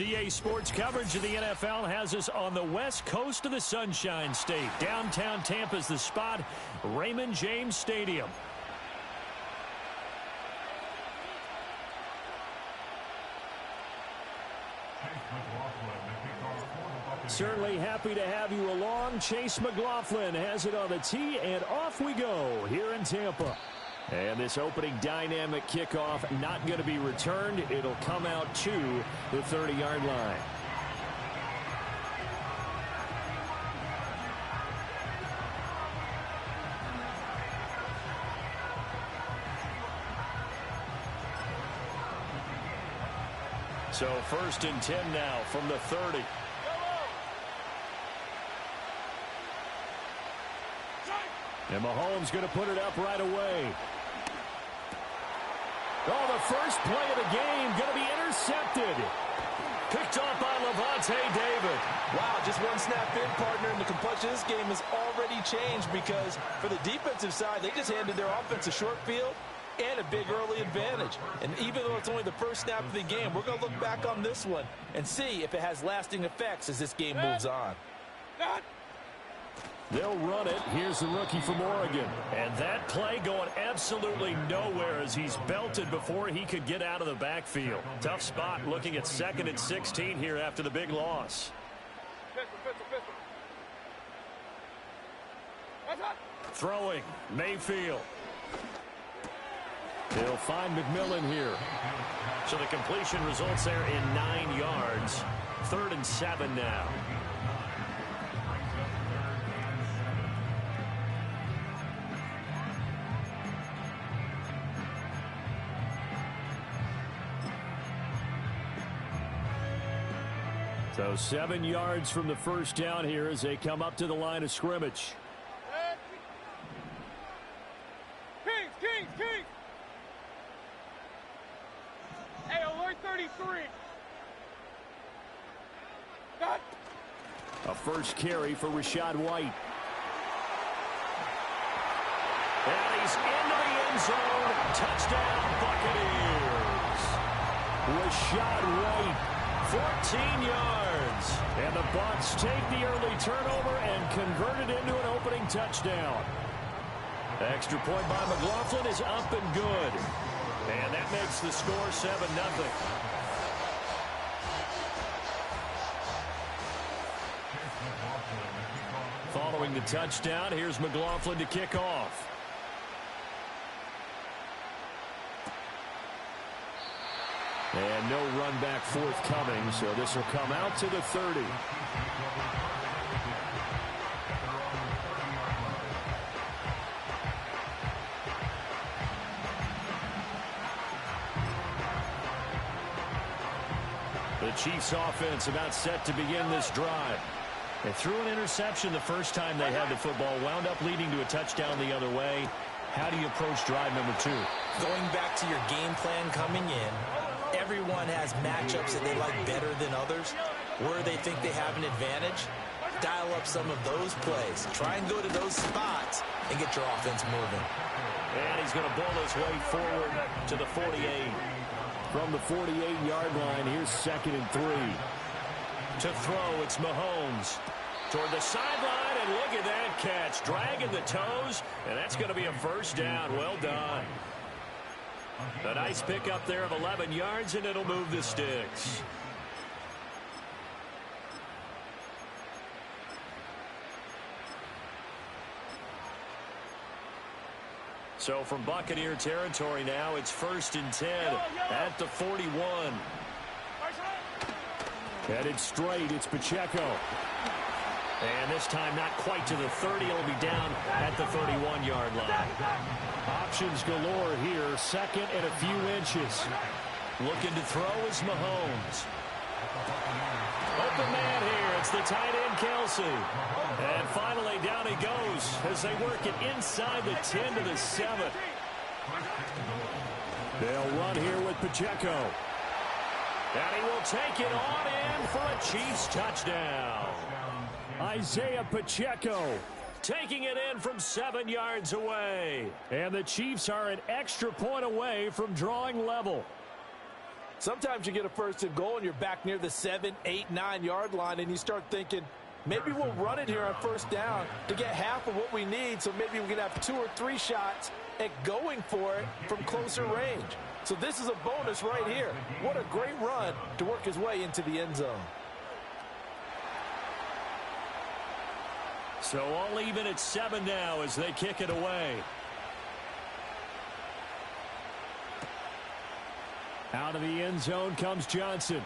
EA Sports coverage of the NFL has us on the west coast of the Sunshine State. Downtown Tampa's the spot, Raymond James Stadium. Certainly happy to have you along. Chase McLaughlin has it on the tee, and off we go here in Tampa. And this opening dynamic kickoff not going to be returned. It'll come out to the 30-yard line. So 1st and 10 now from the 30. And Mahomes going to put it up right away. Oh, the first play of the game going to be intercepted. Picked off by Levante David. Wow, just one snap in, partner, and the complexion of this game has already changed because for the defensive side, they just handed their offense a short field and a big early advantage. And even though it's only the first snap of the game, we're going to look back on this one and see if it has lasting effects as this game moves on. They'll run it. Here's the rookie from Oregon. And that play going absolutely nowhere as he's belted before he could get out of the backfield. Tough spot looking at 2nd and 16 here after the big loss. Throwing, Mayfield. They'll find McMillan here. So the completion results there in 9 yards. 3rd and 7 now. So 7 yards from the first down here as they come up to the line of scrimmage. Kings! Hey, alert 33. Got. A first carry for Rachaad White. And he's into the end zone. Touchdown, Buccaneers. Rachaad White. 14 yards. And the Bucs take the early turnover and convert it into an opening touchdown. The extra point by McLaughlin is up and good. And that makes the score 7-0. Following the touchdown, here's McLaughlin to kick off. And no run back forthcoming, so this will come out to the 30. The Chiefs offense about set to begin this drive. They threw an interception the first time they had the football, wound up leading to a touchdown the other way. How do you approach drive number 2? Going back to your game plan coming in, everyone has matchups that they like better than others. Where they think they have an advantage, dial up some of those plays. Try and go to those spots and get your offense moving. And he's going to bull his way forward to the 48. From the 48-yard line, here's 2nd and 3. To throw, it's Mahomes. Toward the sideline, and look at that catch. Dragging the toes, and that's going to be a first down. Well done. A nice pickup there of 11 yards, and it'll move the sticks. So from Buccaneer territory now, it's 1st and 10 at the 41. Headed straight, it's Pacheco. And this time not quite to the 30. It'll be down at the 31-yard line. Options galore here. 2nd and a few inches. Looking to throw is Mahomes. Open man here. It's the tight end, Kelsey. And finally down he goes as they work it inside the 10 to the 7. They'll run here with Pacheco. And he will take it on in for a Chiefs touchdown. Isaiah Pacheco taking it in from 7 yards away. And the Chiefs are an extra point away from drawing level. Sometimes you get a first and goal and you're back near the 7, 8, 9-yard line, and you start thinking, maybe we'll run it here on first down to get half of what we need, so maybe we can have 2 or 3 shots at going for it from closer range. So this is a bonus right here. What a great run to work his way into the end zone. So all even at 7 now as they kick it away. Out of the end zone comes Johnson.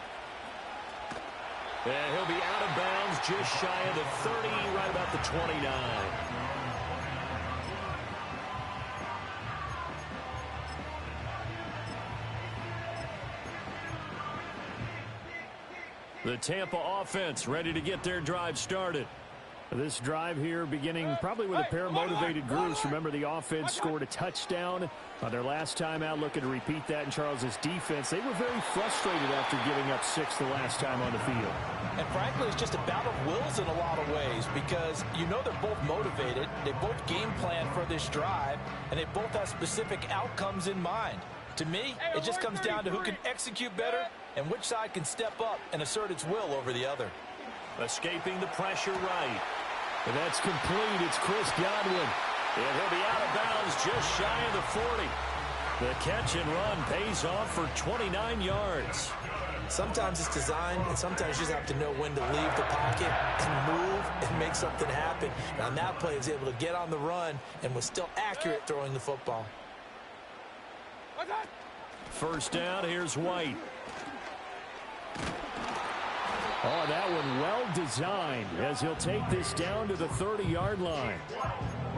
And he'll be out of bounds just shy of the 30, right about the 29. The Tampa offense ready to get their drive started. This drive here beginning probably with a pair of motivated groups. Remember, the offense scored a touchdown on their last time out. Looking to repeat that in Charles's defense. They were very frustrated after giving up 6 the last time on the field. And frankly, it's just a battle of wills in a lot of ways, because you know they're both motivated. They both game plan for this drive, and they both have specific outcomes in mind. To me, it just comes down to who can execute better and which side can step up and assert its will over the other. Escaping the pressure right. And that's complete. It's Chris Godwin. And he'll be out of bounds just shy of the 40. The catch and run pays off for 29 yards. Sometimes it's designed, and sometimes you just have to know when to leave the pocket and move and make something happen. And on that play, he was able to get on the run and was still accurate throwing the football. First down, here's White. Oh, that one well designed as he'll take this down to the 30-yard line.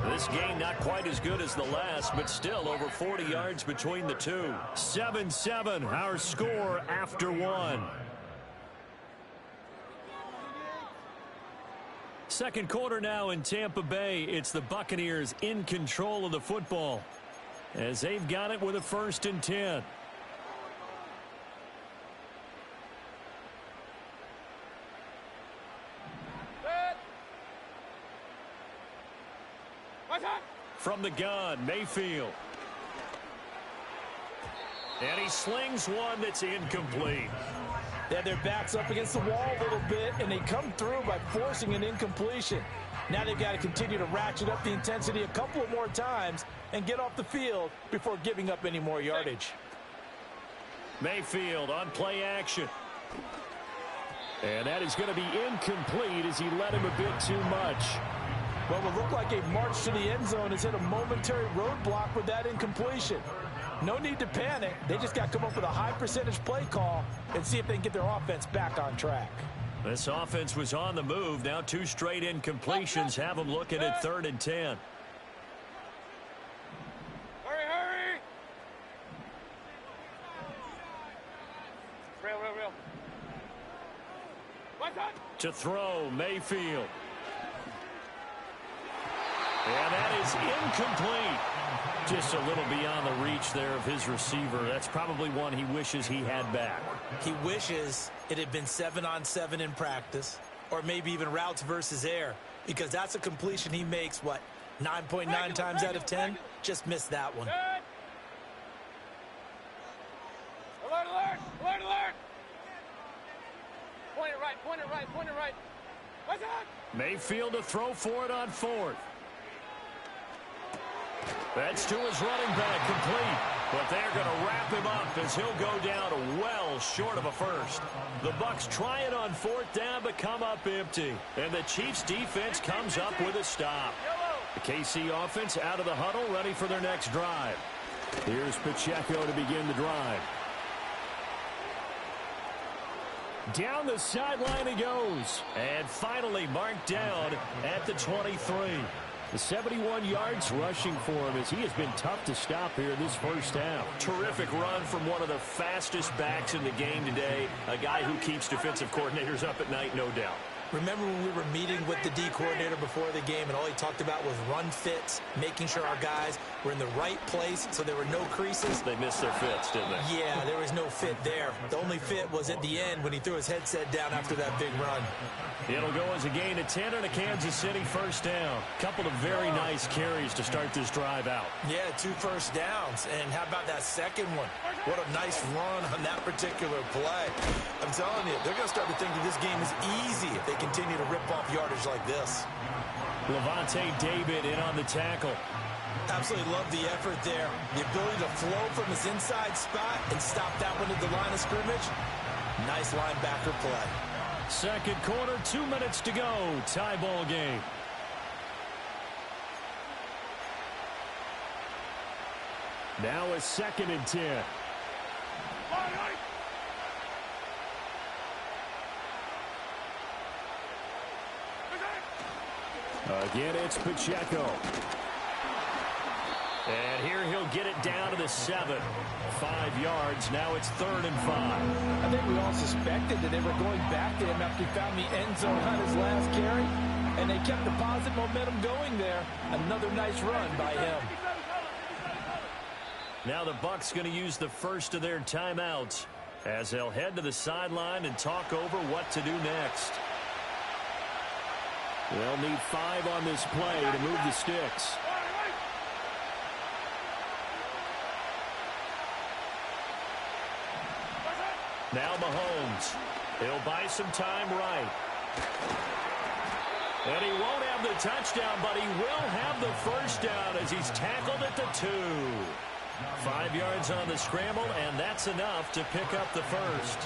This game not quite as good as the last, but still over 40 yards between the two. 7-7, our score after 1. Second quarter now in Tampa Bay. It's the Buccaneers in control of the football as they've got it with a 1st and 10. From the gun, Mayfield. And he slings one that's incomplete. They had their backs up against the wall a little bit, and they come through by forcing an incompletion. Now they've got to continue to ratchet up the intensity a couple of more times and get off the field before giving up any more yardage. Mayfield on play action. And that is going to be incomplete as he led him a bit too much. Well, it will look like a march to the end zone has hit a momentary roadblock with that incompletion. No need to panic. They just got to come up with a high percentage play call and see if they can get their offense back on track. This offense was on the move. Now 2 straight incompletions have them looking at 3rd and 10. Hurry! Real. What's that? To throw, Mayfield. And that is incomplete. Just a little beyond the reach there of his receiver. That's probably one he wishes he had back. He wishes it had been 7-on-7 in practice, or maybe even routes versus air, because that's a completion he makes, 9.9 times out of 10? Just missed that one. Alert! Point it right. What's that? Mayfield to throw for it on 4th. That's to his running back, complete. But they're going to wrap him up as he'll go down well short of a first. The Bucs try it on 4th down, but come up empty. And the Chiefs defense comes up with a stop. The KC offense out of the huddle, ready for their next drive. Here's Pacheco to begin the drive. Down the sideline he goes. And finally marked down at the 23. The 71 yards rushing for him as he has been tough to stop here this first half. Terrific run from one of the fastest backs in the game today. A guy who keeps defensive coordinators up at night, no doubt. Remember when we were meeting with the D coordinator before the game and all he talked about was run fits, making sure our guys were in the right place so there were no creases? They missed their fits, didn't they? Yeah, there was no fit there. The only fit was at the end when he threw his headset down after that big run. It'll go as a gain of 10 and a Kansas City first down. Couple of very nice carries to start this drive out. Yeah, 2 first downs. And how about that second one? What a nice run on that particular play. I'm telling you, they're going to start to think that this game is easy if they continue to rip off yardage like this. Levante David in on the tackle. Absolutely love the effort there. The ability to flow from his inside spot and stop that one at the line of scrimmage. Nice linebacker play. Second quarter, 2 minutes to go. Tie ball game. Now a 2nd and 10. Again, it's Pacheco. And here he'll get it down to the 7. 5 yards. Now it's 3rd and 5. I think we all suspected that they were going back to him after he found the end zone on his last carry. And they kept the positive momentum going there. Another nice run by him. Now the Bucs going to use the first of their timeouts as they'll head to the sideline and talk over what to do next. They'll need 5 on this play to move the sticks. Now Mahomes. He'll buy some time right. And he won't have the touchdown, but he will have the first down as he's tackled at the 2. 5 yards on the scramble, and that's enough to pick up the first.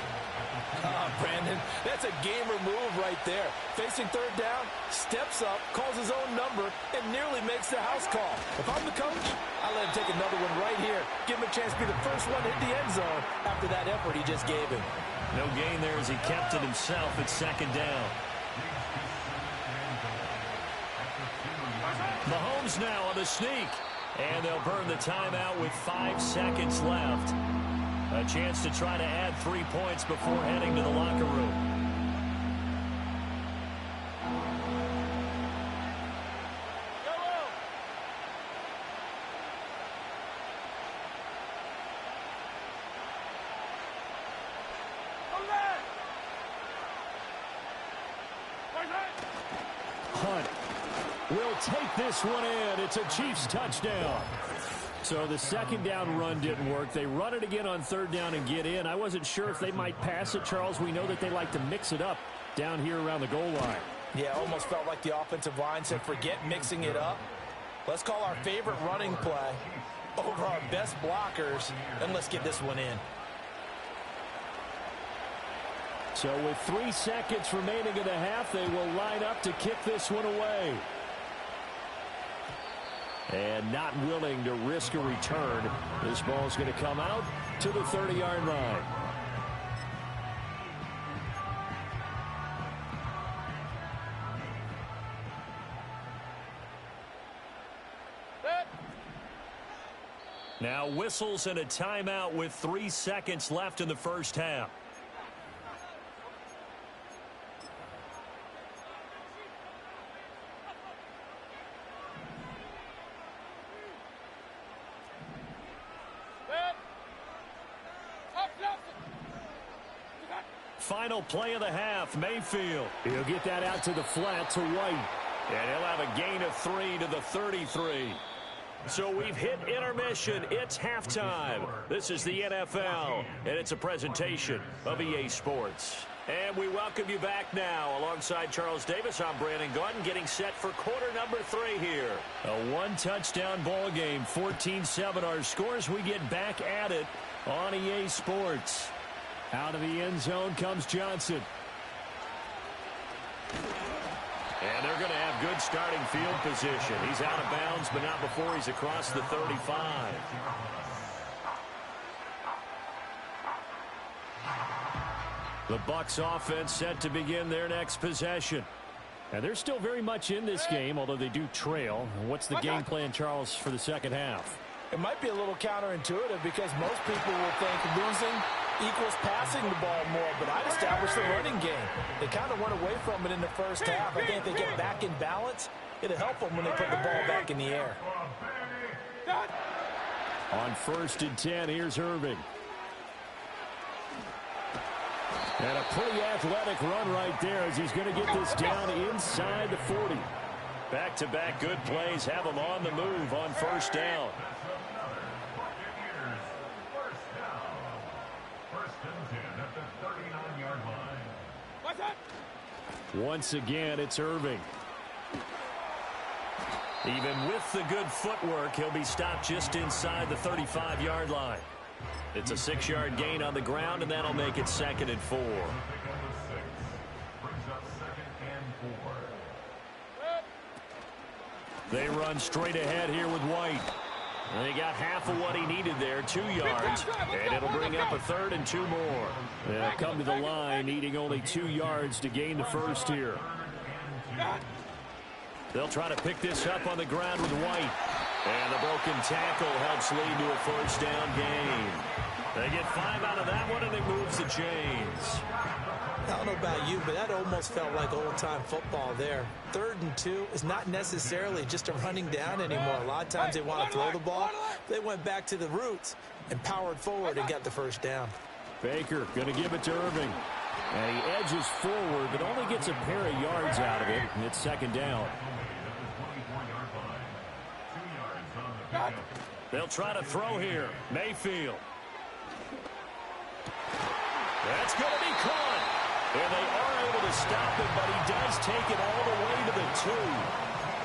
Brandon, that's a gamer move right there. Facing 3rd down, steps up, calls his own number, and nearly makes the house call. If I'm the coach, I let him take another one right here. Give him a chance to be the first one to hit the end zone after that effort he just gave him. No gain there as he kept it himself at 2nd down. Mahomes now on the sneak. And they'll burn the timeout with 5 seconds left. A chance to try to add 3 points before heading to the locker room. Hunt will take this one in. It's a Chiefs touchdown. So the 2nd down run didn't work. They run it again on 3rd down and get in. I wasn't sure if they might pass it, Charles. We know that they like to mix it up down here around the goal line. Yeah, almost felt like the offensive line said, forget mixing it up. Let's call our favorite running play over our best blockers, and let's get this one in. So with 3 seconds remaining in the half, they will line up to kick this one away. And not willing to risk a return. This ball's going to come out to the 30-yard line. Now whistles and a timeout with 3 seconds left in the first half. Final play of the half, Mayfield. He'll get that out to the flat to White. And he'll have a gain of 3 to the 33. So we've hit intermission. It's halftime. This is the NFL, and it's a presentation of EA Sports. And we welcome you back now. Alongside Charles Davis, I'm Brandon Gaudin, getting set for quarter number 3 here. A 1-touchdown ball game, 14-7 our scores. We get back at it on EA Sports. Out of the end zone comes Johnson. And they're going to have good starting field position. He's out of bounds, but not before he's across the 35. The Bucs offense set to begin their next possession. And they're still very much in this game, although they do trail. What's the game plan, Charles, for the second half? It might be a little counterintuitive because most people will think losing equals passing the ball more, but I'd establish the running game. They kind of went away from it in the first half. I think if they get back in balance, it'll help them when they put the ball back in the air. On 1st and 10, here's Irving. And a pretty athletic run right there as he's going to get this down inside the 40. Back-to-back good plays have him on the move on 1st down. Once again, it's Irving. Even with the good footwork, he'll be stopped just inside the 35-yard line. It's a 6-yard gain on the ground, and that'll make it 2nd and 4. They run straight ahead here with White. And they got half of what he needed there, 2 yards, and it'll bring up a 3rd and 2 more. They'll come to the line, needing only 2 yards to gain the first here. They'll try to pick this up on the ground with White. And the broken tackle helps lead to a 1st down gain. They get 5 out of that one, and it moves the chains. I don't know about you, but that almost felt like old-time football there. 3rd and 2 is not necessarily just a running down anymore. A lot of times they want to throw the ball. They went back to the roots and powered forward and got the 1st down. Baker going to give it to Irving. And he edges forward, but only gets a pair of yards out of it, and it's 2nd down. They'll try to throw here. Mayfield. That's going to be caught. And they are able to stop it, but he does take it all the way to the 2.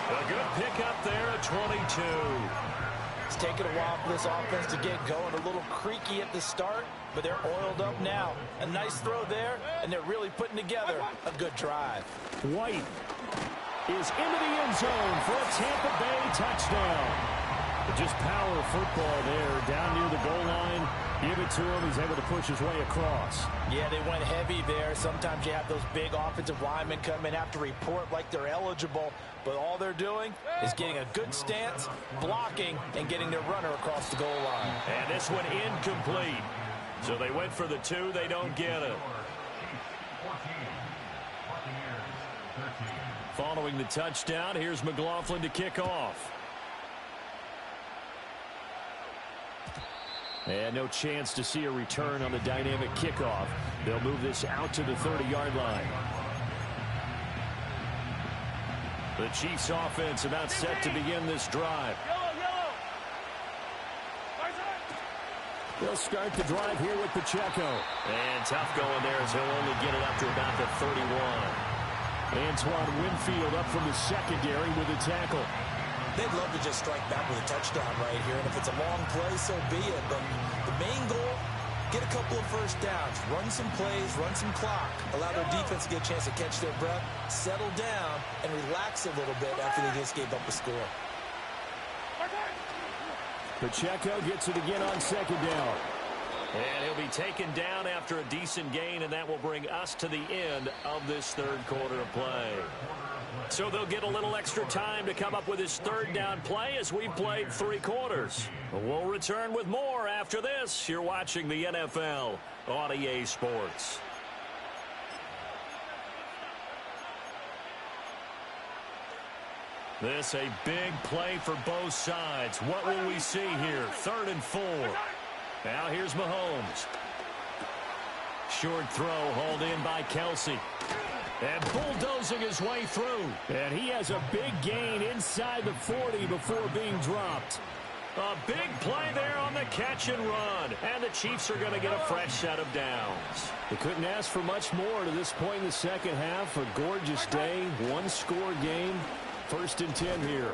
A good pickup there at 22. It's taken a while for this offense to get going. A little creaky at the start, but they're oiled up now. A nice throw there, and they're really putting together a good drive. White is into the end zone for a Tampa Bay touchdown. Just power football there, down near the goal line. Give it to him. He's able to push his way across. Yeah, they went heavy there. Sometimes you have those big offensive linemen come in, have to report like they're eligible, but all they're doing is getting a good stance, blocking, and getting their runner across the goal line. And this one incomplete. So they went for the 2. They don't get it. Following the touchdown, here's McLaughlin to kick off. And no chance to see a return on the dynamic kickoff. They'll move this out to the 30-yard line. The Chiefs offense about set to begin this drive. They'll start the drive here with Pacheco. And tough going there as he'll only get it up to about the 31. Antoine Winfield up from the secondary with a tackle. They'd love to just strike back with a touchdown right here, and if it's a long play, so be it. But the main goal, get a couple of 1st downs, run some plays, run some clock, allow their defense to get a chance to catch their breath, settle down, and relax a little bit after they just gave up a score. Pacheco gets it again on 2nd down. And he'll be taken down after a decent gain, and that will bring us to the end of this 3rd quarter of play. So they'll get a little extra time to come up with his 3rd down play as we've played 3 quarters. We'll return with more after this. You're watching the NFL on EA Sports. This a big play for both sides. What will we see here? 3rd and 4. Now here's Mahomes. Short throw hauled in by Kelsey. And bulldozing his way through. And he has a big gain inside the 40 before being dropped. A big play there on the catch and run. And the Chiefs are going to get a fresh set of downs. They couldn't ask for much more to this point in the 2nd half. A gorgeous day, 1-score game. 1st and 10 here.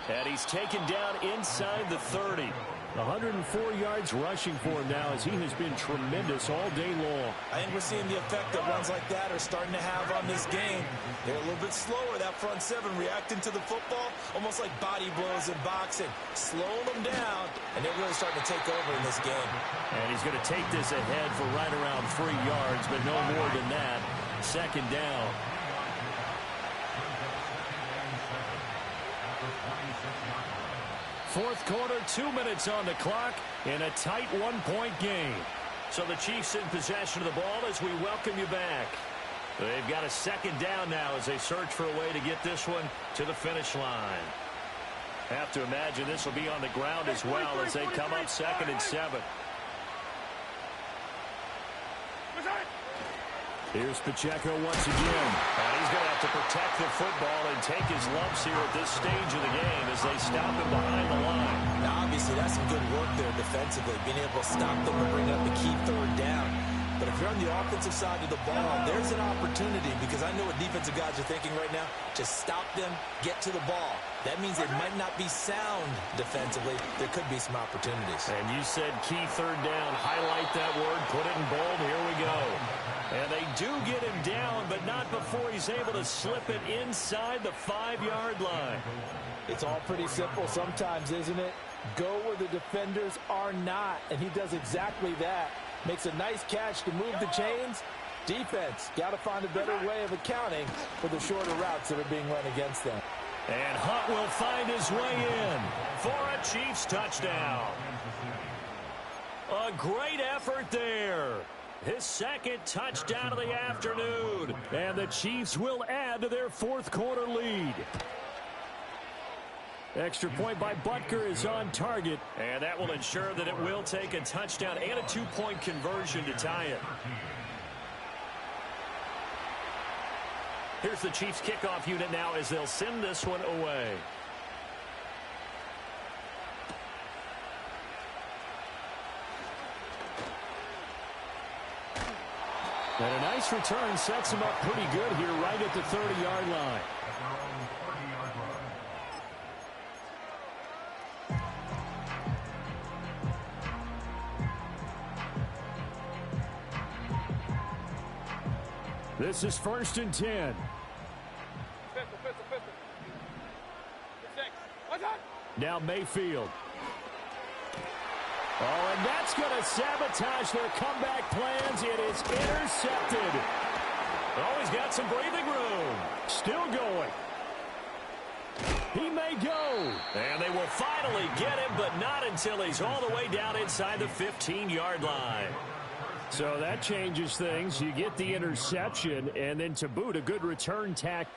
And he's taken down inside the 30. 104 yards rushing for him now as he has been tremendous all day long. I think we're seeing the effect that runs like that are starting to have on this game. They're a little bit slower, that front 7, reacting to the football, almost like body blows in boxing, slowing them down, and they're really starting to take over in this game. And he's going to take this ahead for right around 3 yards, but no more than that. 2nd down. Fourth quarter, 2 minutes on the clock in a tight 1-point game. So the Chiefs in possession of the ball as we welcome you back. They've got a second down now as they search for a way to get this one to the finish line. Have to imagine this will be on the ground as well as they come up 2nd and 7. Here's Pacheco once again. And he's going to have to protect the football and take his lumps here at this stage of the game as they stop him behind the line. Now, obviously, that's some good work there defensively, being able to stop them and bring up the key 3rd down. But if you're on the offensive side of the ball, there's an opportunity because I know what defensive guys are thinking right now. Just stop them, get to the ball. That means they might not be sound defensively. There could be some opportunities. And you said key 3rd down. Highlight that word. Put it in bold. Here we go. And they do get him down, but not before he's able to slip it inside the 5-yard line. It's all pretty simple sometimes, isn't it? Go where the defenders are not, and he does exactly that. Makes a nice catch to move the chains. Defense, got to find a better way of accounting for the shorter routes that are being run against them. And Hunt will find his way in for a Chiefs touchdown. A great effort there. His 2nd touchdown of the afternoon. And the Chiefs will add to their 4th quarter lead. Extra point by Butker is on target. And that will ensure that it will take a touchdown and a 2-point conversion to tie it. Here's the Chiefs kickoff unit now as they'll send this one away. And a nice return sets him up pretty good here right at the 30-yard line. This is 1st and 10. Now Mayfield. Oh, and that's going to sabotage their comeback plans. It is intercepted. Oh, he's got some breathing room. Still going. He may go. And they will finally get him, but not until he's all the way down inside the 15-yard line. So that changes things. You get the interception, and then to boot, a good return tack.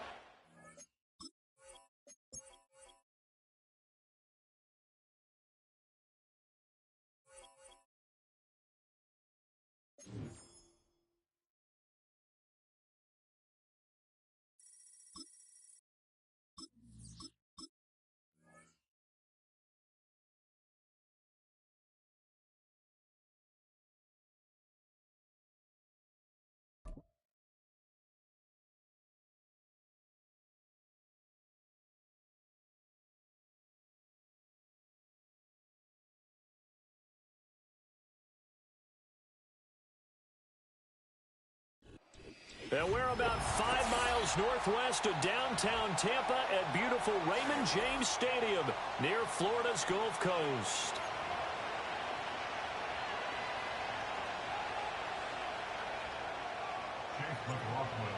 And we're about 5 miles northwest of downtown Tampa at beautiful Raymond James Stadium near Florida's Gulf Coast.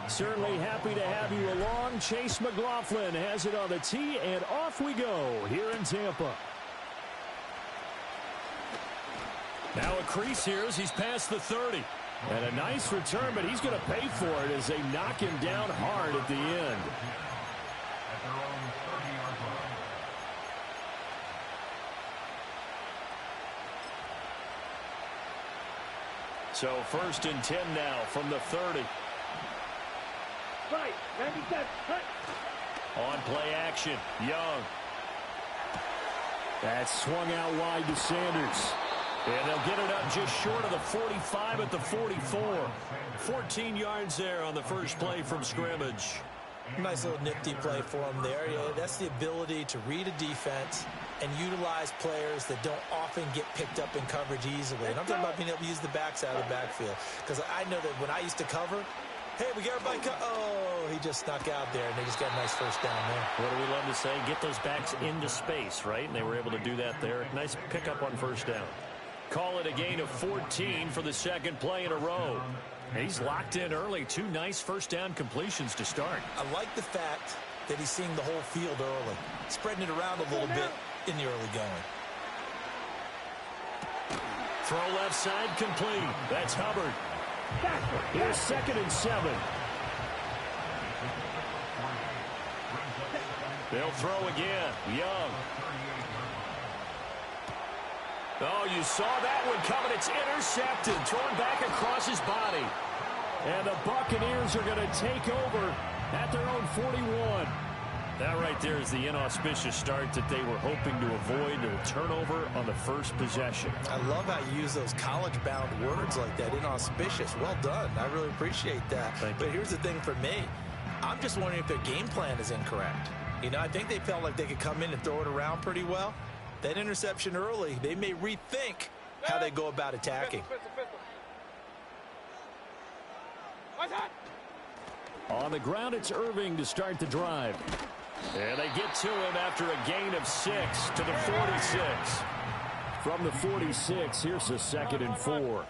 Certainly happy to have you along. Chase McLaughlin has it on the tee, and off we go here in Tampa. Now a crease here as he's past the 30. And a nice return, but he's going to pay for it as they knock him down hard at the end. So 1st and 10 now from the 30. Right, on play action, Young. That's swung out wide to Sanders. And they'll get it up just short of the 45 at the 44. 14 yards there on the first play from scrimmage. Nice little nifty play for him there. Yeah, that's the ability to read a defense and utilize players that don't often get picked up in coverage easily. And I'm talking about being able to use the backside of the backfield. Because I know that when I used to cover, hey, we got everybody oh, he just snuck out there, and they just got a nice first down there. What do we love to say? Get those backs into space, right? And they were able to do that there. Nice pickup on first down. Call it a gain of 14 for the second play in a row. And he's locked in early. 2 nice first down completions to start. I like the fact that he's seeing the whole field early, spreading it around a little bit in the early going. Throw left side complete. That's Hubbard. Here's 2nd and 7. They'll throw again. Young. Oh, you saw that one coming. It's intercepted. Thrown back across his body. And the Buccaneers are going to take over at their own 41. That right there is the inauspicious start that they were hoping to avoid, a turnover on the first possession. I love how you use those college-bound words like that, inauspicious. Well done. I really appreciate that. But here's the thing for me. I'm just wondering if their game plan is incorrect. You know, I think they felt like they could come in and throw it around pretty well. That interception early, they may rethink how they go about attacking. On the ground, it's Irving to start the drive. And they get to him after a gain of 6 to the 46. From the 46, here's a 2nd and 4. A 6-yard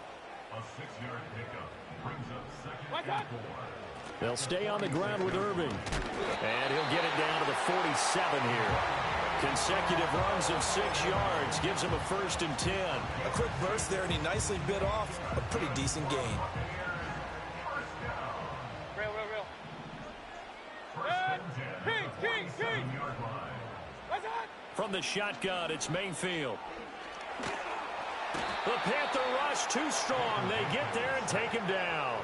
pickup brings up 2nd and 4. They'll stay on the ground with Irving. And he'll get it down to the 47 here. Consecutive runs of 6 yards gives him a 1st and 10. A quick burst there, and he nicely bit off a pretty decent gain. From the shotgun, it's Mayfield. The Panther rush too strong. They get there and take him down.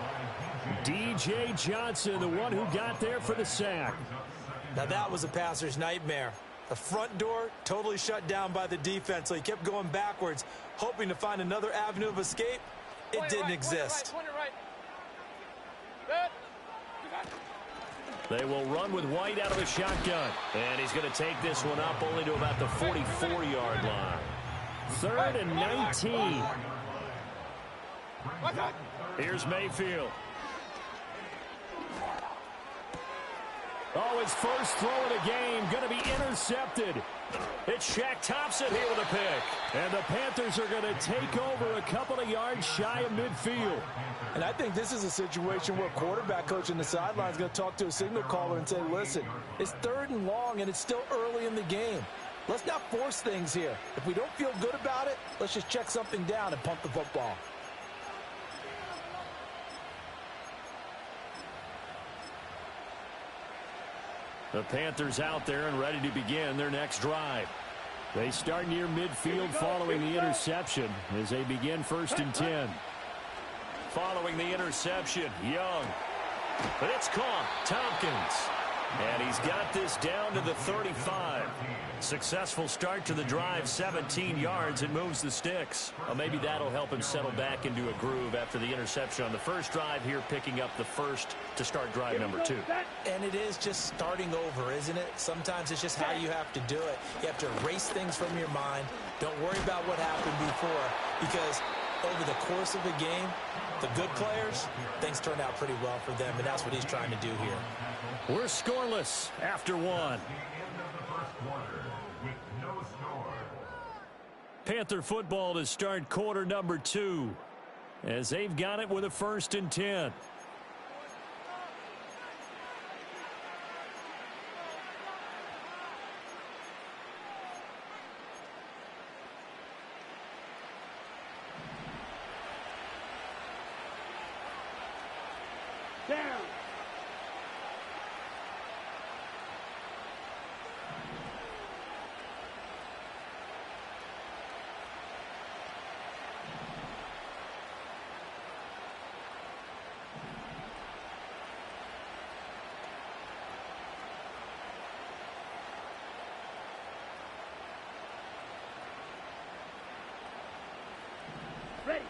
D.J. Johnson, the one who got there for the sack. Now that was a passer's nightmare. The front door totally shut down by the defense, so he kept going backwards, hoping to find another avenue of escape. It didn't exist. They will run with White out of the shotgun. And he's going to take this one up only to about the 44-yard line. 3rd and 19. Here's Mayfield. Oh, his first throw of the game going to be intercepted. It's Shaq Thompson here with a pick. And the Panthers are going to take over a couple of yards shy of midfield. And I think this is a situation where quarterback coach in the sideline is going to talk to a signal caller and say, listen, it's 3rd and long and it's still early in the game. Let's not force things here. If we don't feel good about it, let's just check something down and pump the football. The Panthers out there and ready to begin their next drive. They start near midfield following the interception as they begin 1st and 10. Following the interception, Young. But it's caught. Tompkins. And he's got this down to the 35. Successful start to the drive, 17 yards. It moves the sticks. Well, maybe that'll help him settle back into a groove after the interception on the first drive here, picking up the first to start drive number 2. And it is just starting over, isn't it? Sometimes it's just how you have to do it. You have to erase things from your mind. Don't worry about what happened before, because over the course of a game, the good players, things turn out pretty well for them, and that's what he's trying to do here. We're scoreless after 1. Panther football to start quarter number 2 as they've got it with a 1st and 10. Down. Ready.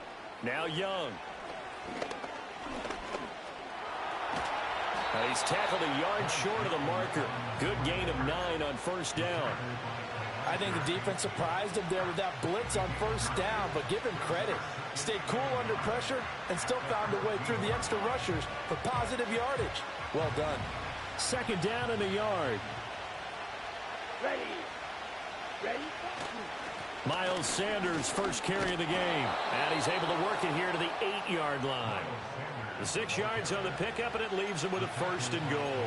Now Young. He's tackled a yard short of the marker. Good gain of 9 on 1st down. I think the defense surprised him there with that blitz on 1st down, but give him credit. Stayed cool under pressure and still found a way through the extra rushers for positive yardage. Well done. 2nd down in the yard. Ready. Ready. Miles Sanders, first carry of the game. And he's able to work it here to the 8-yard line. The 6 yards on the pickup, and it leaves him with a 1st and goal.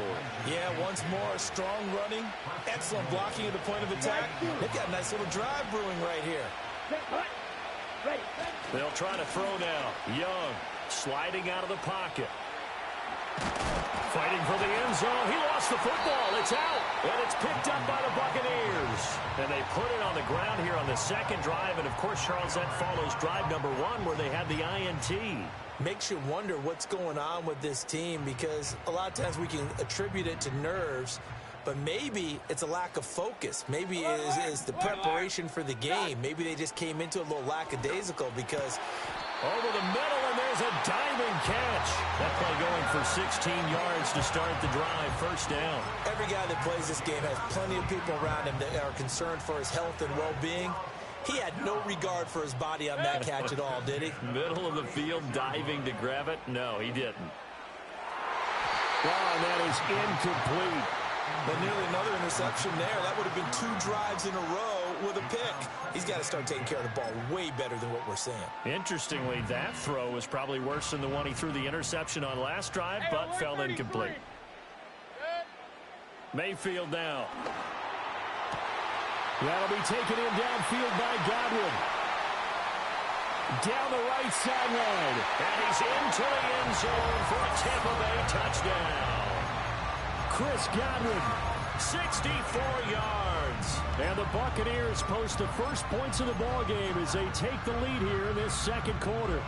Yeah, once more, strong running, excellent blocking at the point of attack. They've got a nice little drive brewing right here. Ready. They'll try to throw now. Young sliding out of the pocket. Fighting for the end zone. He lost the football. It's out. And it's picked up by the Buccaneers. And they put it on the ground here on the second drive. And, of course, Charles, that follows drive number 1 where they had the INT. Makes you wonder what's going on with this team because a lot of times we can attribute it to nerves, but maybe it's a lack of focus. Maybe it is the preparation for the game. Maybe they just came into a little lackadaisical because over the middle, and there's a diving catch. That play going for 16 yards to start the drive. First down. Every guy that plays this game has plenty of people around him that are concerned for his health and well-being. He had no regard for his body on that catch at all, did he? Middle of the field, diving to grab it. No, he didn't. Oh, and that is incomplete. And nearly another interception there. That would have been 2 drives in a row with a pick. He's got to start taking care of the ball way better than what we're seeing. Interestingly, that throw was probably worse than the one he threw the interception on last drive, but fell incomplete. Mayfield now. That'll be taken in downfield by Godwin. Down the right sideline. And he's into the end zone for a Tampa Bay touchdown. Chris Godwin, 64 yards. And the Buccaneers post the first points of the ballgame as they take the lead here in this second quarter.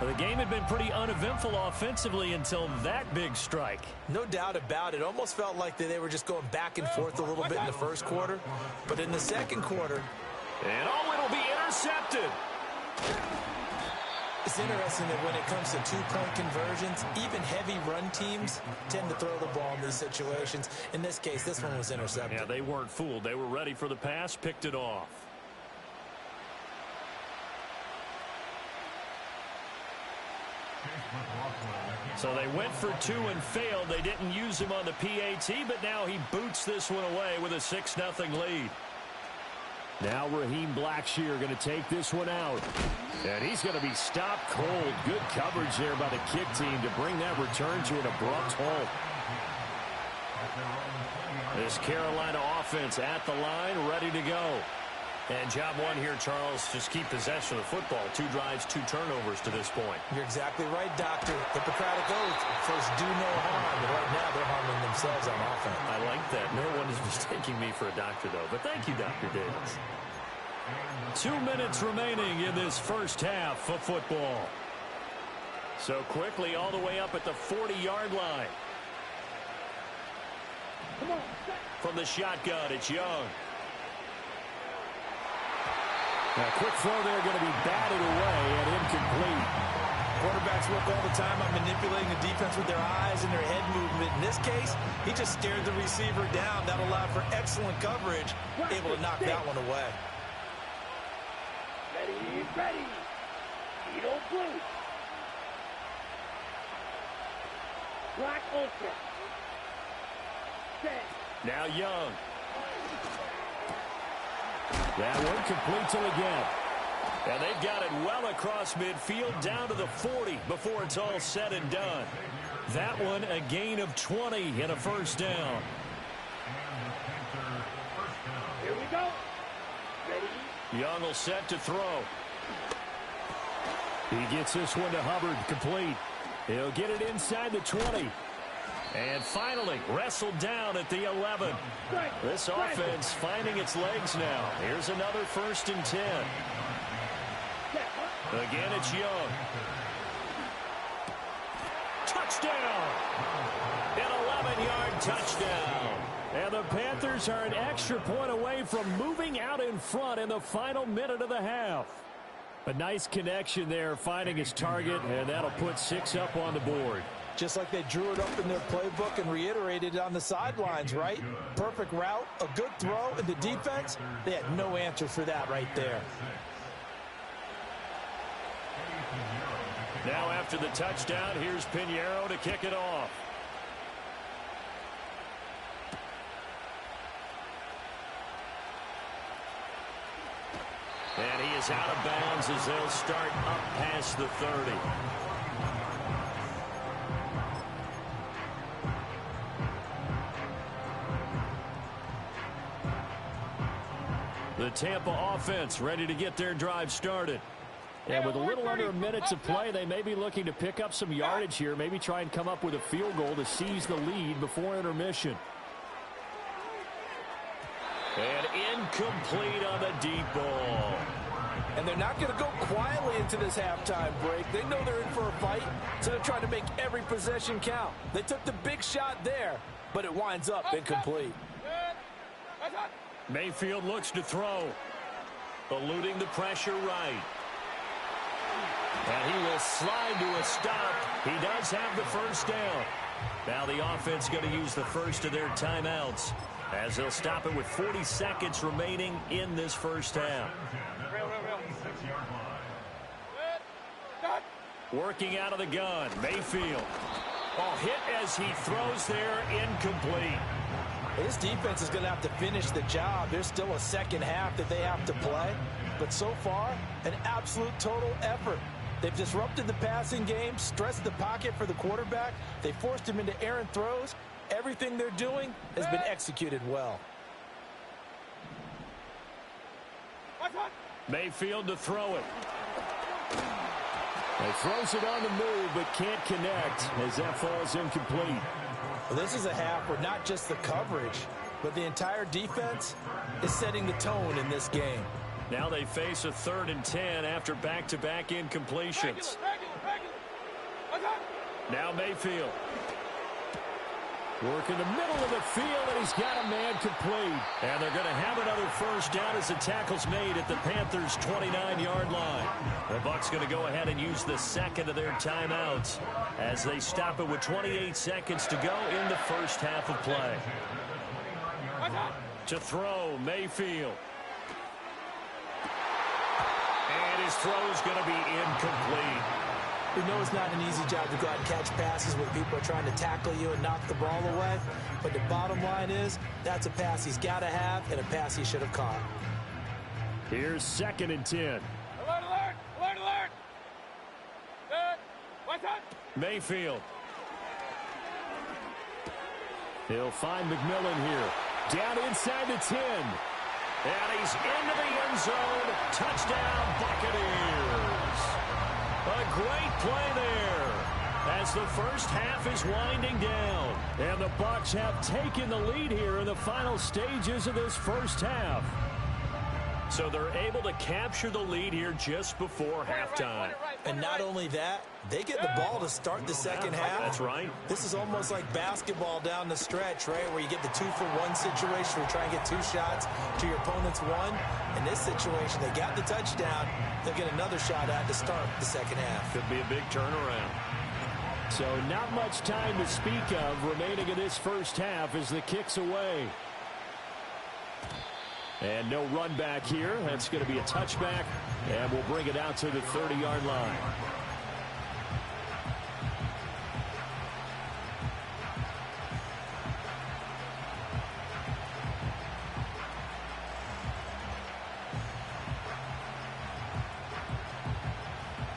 The game had been pretty uneventful offensively until that big strike. No doubt about it. Almost felt like they were just going back and forth a little bit in the first quarter. But in the second quarter... And it'll be intercepted. It's interesting that when it comes to two-point conversions, even heavy run teams tend to throw the ball in these situations. In this case, this one was intercepted. Yeah, they weren't fooled. They were ready for the pass, picked it off. So they went for 2 and failed. They didn't use him on the PAT, but now he boots this one away with a 6-0 lead. Now Raheem Blackshear going to take this one out. And he's going to be stopped cold. Good coverage there by the kick team to bring that return to an abrupt halt. This Carolina offense at the line, ready to go. And job one here, Charles, just keep possession of the football. 2 drives, 2 turnovers to this point. You're exactly right, Doctor. Hippocratic oath. First, do no harm. But right now, they're harming themselves on offense. I like that. No one is mistaking me for a doctor, though. But thank you, Dr. Davis. 2 minutes remaining in this first half of football. So quickly all the way up at the 40-yard line. From the shotgun, it's Young. A quick throw there going to be batted away and incomplete. Quarterbacks work all the time on manipulating the defense with their eyes and their head movement. In this case, he just scared the receiver down. That allowed for excellent coverage, able to knock that one away. Ready. Edo blue. Black ultra. Set. Now Young. That one complete to again. And they've got it well across midfield down to the 40 before it's all said and done. That one a gain of 20 and a first down. Here we go. Ready. Young will set to throw. He gets this one to Hubbard, complete. He'll get it inside the 20. And finally, wrestled down at the 11. This offense finding its legs now. Here's another 1st and 10. Again, it's Young. Touchdown! An 11-yard touchdown. And the Panthers are an extra point away from moving out in front in the final minute of the half. A nice connection there, finding his target, and that'll put 6 up on the board. Just like they drew it up in their playbook and reiterated it on the sidelines, right? Perfect route, a good throw, and the defense, they had no answer for that right there. Now after the touchdown, here's Pinheiro to kick it off. And he is out of bounds as they'll start up past the 30. The Tampa offense ready to get their drive started. And with a little under a minute to play, they may be looking to pick up some yardage here, maybe try and come up with a field goal to seize the lead before intermission. And incomplete on the deep ball. And they're not going to go quietly into this halftime break. They know they're in for a fight, so they're trying to make every possession count. They took the big shot there, but it winds up incomplete. Mayfield looks to throw. Eluding the pressure right. And he will slide to a stop. He does have the first down. Now the offense going to use the first of their timeouts as they'll stop it with 40 seconds remaining in this first half. Working out of the gun, Mayfield. Oh, hit as he throws there, incomplete. This defense is going to have to finish the job. There's still a second half that they have to play. But so far, an absolute total effort. They've disrupted the passing game, stressed the pocket for the quarterback. They forced him into errant throws. Everything they're doing has been executed well. Mayfield to throw it. He throws it on the move, but can't connect as that falls incomplete. Well, this is a half where not just the coverage, but the entire defense is setting the tone in this game. Now they face a 3rd and 10 after back-to-back incompletions. Now Mayfield. Work in the middle of the field, and he's got a man complete. And they're going to have another first down as the tackle's made at the Panthers' 29-yard line. The Bucs going to go ahead and use the second of their timeouts as they stop it with 28 seconds to go in the first half of play. To throw, Mayfield. And his throw is going to be incomplete. We know it's not an easy job to go out and catch passes when people are trying to tackle you and knock the ball away. But the bottom line is, that's a pass he's got to have and a pass he should have caught. Here's 2nd and 10. Alert, alert! Alert, alert! Good. What's up? Mayfield. He'll find McMillan here. Down inside the 10. And he's into the end zone. Touchdown, Buccaneers. A great play there as the first half is winding down. And the Bucs have taken the lead here in the final stages of this first half. So they're able to capture the lead here just before halftime. And not only that, they get the ball to start the second half. That's right. This is almost like basketball down the stretch, right, where you get the 2-for-1 situation where you try and get 2 shots to your opponent's 1. In this situation, they got the touchdown. They'll get another shot at to start the second half. Could be a big turnaround. So not much time to speak of remaining in this first half as the kick's away. And no run back here. That's going to be a touchback, and we'll bring it out to the 30-yard line.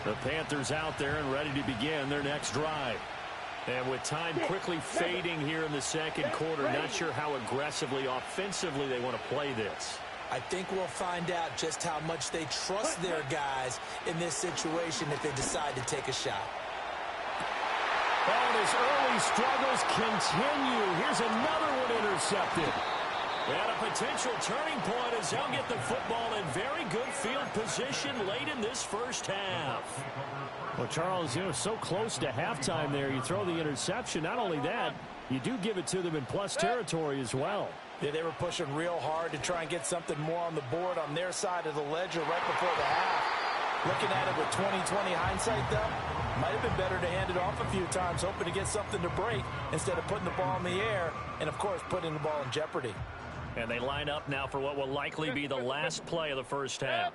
The Panthers out there and ready to begin their next drive. And with time quickly fading here in the second quarter, not sure how aggressively, offensively they want to play this. I think we'll find out just how much they trust their guys in this situation if they decide to take a shot. And his early struggles continue. Here's another one intercepted. And a potential turning point as they'll get the football in very good field position late in this first half. Well, Charles, so close to halftime there. You throw the interception. Not only that, you do give it to them in plus territory as well. Yeah, they were pushing real hard to try and get something more on the board on their side of the ledger right before the half. Looking at it with 20/20 hindsight, though, might have been better to hand it off a few times, hoping to get something to break instead of putting the ball in the air and, of course, putting the ball in jeopardy. And they line up now for what will likely be the last play of the first half.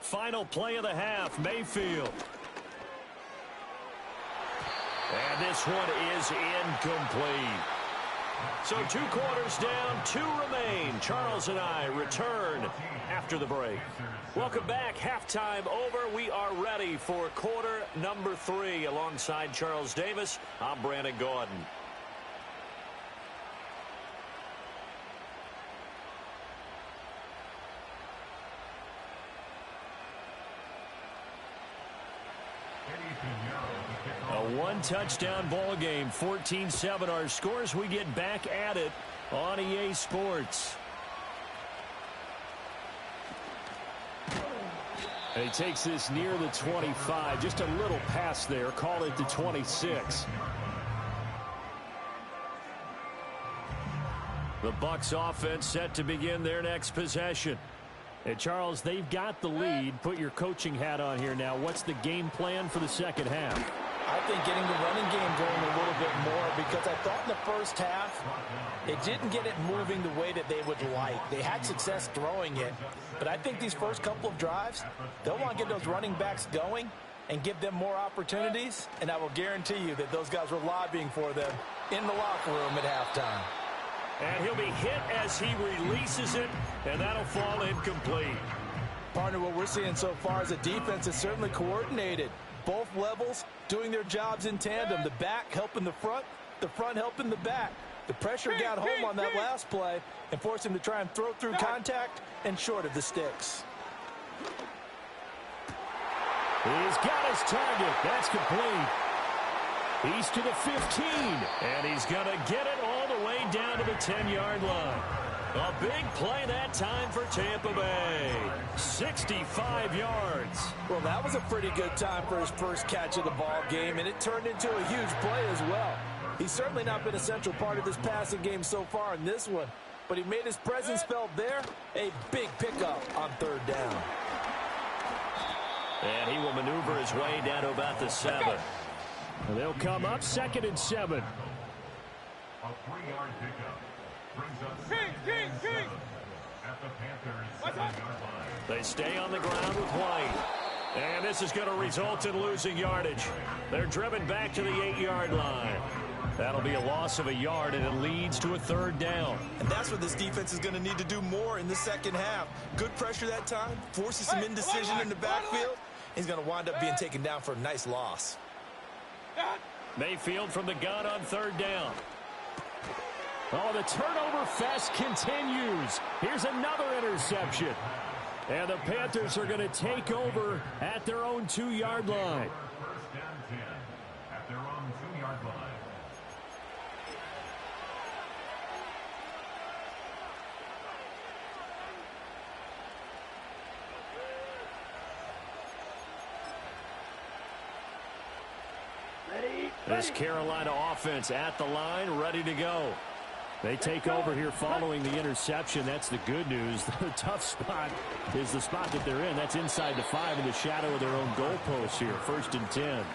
Final play of the half, Mayfield. And this one is incomplete. So 2 quarters down, 2 remain. Charles and I return after the break. Welcome back. Halftime over. We are ready for quarter number 3. Alongside Charles Davis, I'm Brandon Gordon. one-touchdown ball game, 14-7 our scores. We get back at it on EA Sports. And he takes this near the 25. Just a little pass there. Call it the 26. The Bucs offense set to begin their next possession. And Charles, they've got the lead. Put your coaching hat on here now. What's the game plan for the second half? I think getting the running game going a little bit more, because I thought in the first half they didn't get it moving the way that they would like. They had success throwing it, but I think these first couple of drives, they'll want to get those running backs going and give them more opportunities, and I will guarantee you that those guys were lobbying for them in the locker room at halftime. And he'll be hit as he releases it, and that'll fall incomplete. Partner, what we're seeing so far is a defense is certainly coordinated. Both levels doing their jobs in tandem. The back helping the front helping the back. The pressure got home on that last play and forced him to try and throw through contact and short of the sticks. He's got his target. That's complete. He's to the 15, and he's going to get it all the way down to the 10-yard line. A big play that time for Tampa Bay. 65 yards. Well, that was a pretty good time for his first catch of the ball game, and it turned into a huge play as well. He's certainly not been a central part of this passing game so far in this one, but he made his presence felt there. A big pickup on third down. And he will maneuver his way down to about the 7. And they'll come up 2nd and 7. A 3-yard pickup brings up 2nd and 7 at the Panthers' 7-yard line. They stay on the ground with White. And this is going to result in losing yardage. They're driven back to the 8-yard line. That'll be a loss of a yard, and it leads to a 3rd down. And that's what this defense is going to need to do more in the second half. Good pressure that time, forces some indecision in the backfield. He's going to wind up being taken down for a nice loss. Mayfield from the gun on 3rd down. Oh, the turnover fest continues. Here's another interception. And the Panthers are going to take over at their own 2-yard line. First down 10 at their own 2-yard line. This Carolina offense at the line, ready to go. They take over here following the interception. That's the good news. The tough spot is the spot that they're in. That's inside the 5 in the shadow of their own goalpost here. 1st and 10.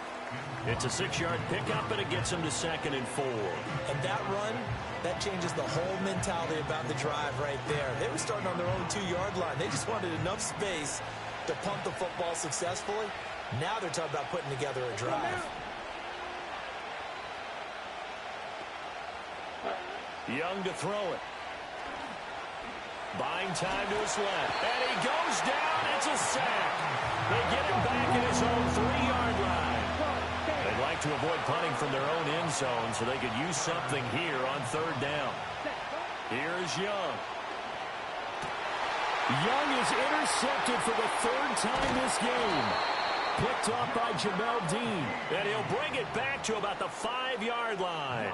It's a 6-yard pickup, and it gets them to 2nd and 4. And that run, that changes the whole mentality about the drive right there. They were starting on their own 2-yard line. They just wanted enough space to punt the football successfully. Now they're talking about putting together a drive. Young to throw it. Buying time to his left. And he goes down. It's a sack. They get him back in his own 3-yard line. They'd like to avoid punting from their own end zone so they could use something here on 3rd down. Here's Young. Young is intercepted for the 3rd time this game. Picked off by Jamel Dean. And he'll bring it back to about the 5-yard line.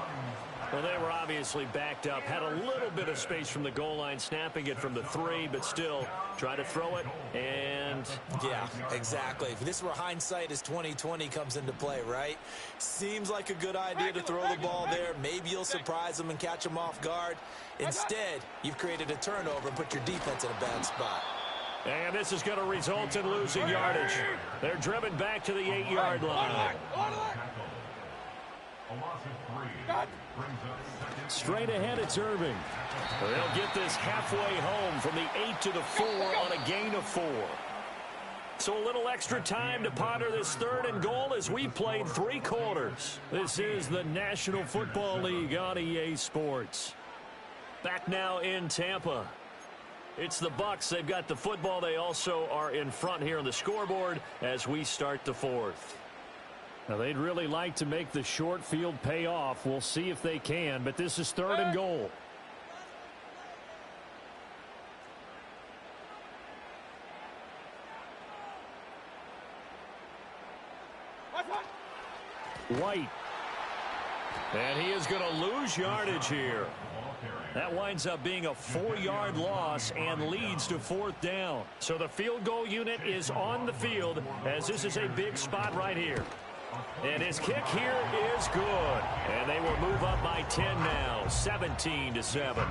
Well, they were obviously backed up. Had a little bit of space from the goal line, snapping it from the 3, but still try to throw it. And yeah, exactly. This is where hindsight is 20/20 comes into play, right? Seems like a good idea to throw the ball there. Maybe you'll surprise them and catch them off guard. Instead, you've created a turnover and put your defense in a bad spot. And this is going to result in losing yardage. They're driven back to the 8-yard line. A loss of 3 brings up 2nd. Straight ahead, it's Irving. They'll get this halfway home from the 8 to the 4 on a gain of 4. So a little extra time to ponder this 3rd and goal as we played 3 quarters. This is the National Football League on EA Sports. Back now in Tampa. It's the Bucs. They've got the football. They also are in front here on the scoreboard as we start the 4th. Now, they'd really like to make the short field pay off. We'll see if they can, but this is 3rd and goal. White. And he is going to lose yardage here. That winds up being a 4-yard loss and leads to 4th down. So the field goal unit is on the field as this is a big spot right here. And his kick here is good. And they will move up by 10 now, 17-7.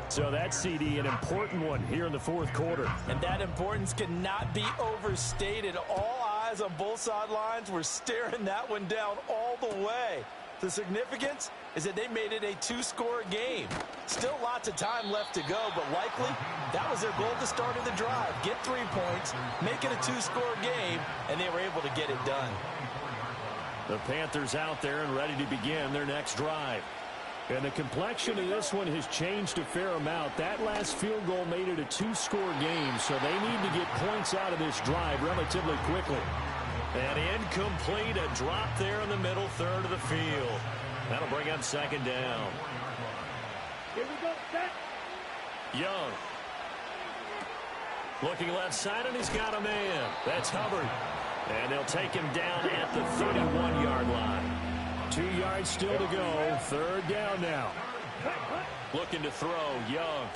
So that CD, an important one here in the 4th quarter. And that importance cannot be overstated. All eyes on both sidelines were staring that one down all the way. The significance is that they made it a 2-score game. Still lots of time left to go, but likely that was their goal at the start of the drive. Get 3 points, make it a 2-score game, and they were able to get it done. The Panthers out there and ready to begin their next drive. And the complexion of this one has changed a fair amount. That last field goal made it a 2-score game, so they need to get points out of this drive relatively quickly. And incomplete, a drop there in the middle third of the field. That'll bring up 2nd down. Here we go, set. Young. Looking left side, and he's got a man. That's Hubbard. And they'll take him down at the 31-yard line. 2 yards still to go. 3rd down now. Looking to throw, Young.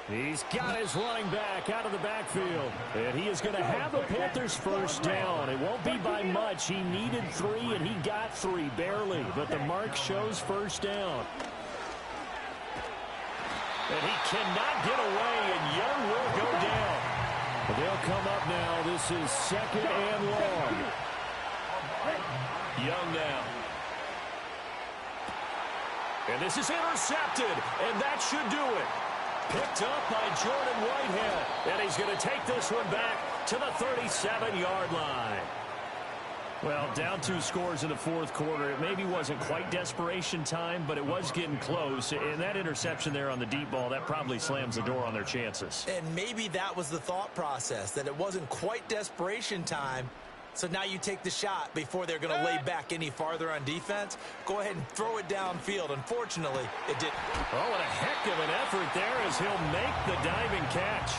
He's got his running back out of the backfield. And he is going to have the Panthers 1st down. It won't be by much. He needed 3, and he got 3, barely. But the mark shows 1st down. And he cannot get away, and Young will go down. But they'll come up now. This is 2nd and long. Young now. And this is intercepted, and that should do it. Picked up by Jordan Whitehead. And he's going to take this one back to the 37-yard line. Well, down 2 scores in the 4th quarter. It maybe wasn't quite desperation time, but it was getting close. And that interception there on the deep ball, that probably slams the door on their chances. And maybe that was the thought process, that it wasn't quite desperation time. So now you take the shot before they're going to lay back any farther on defense. Go ahead and throw it downfield. Unfortunately, it didn't. Oh, what a heck of an effort there as he'll make the diving catch.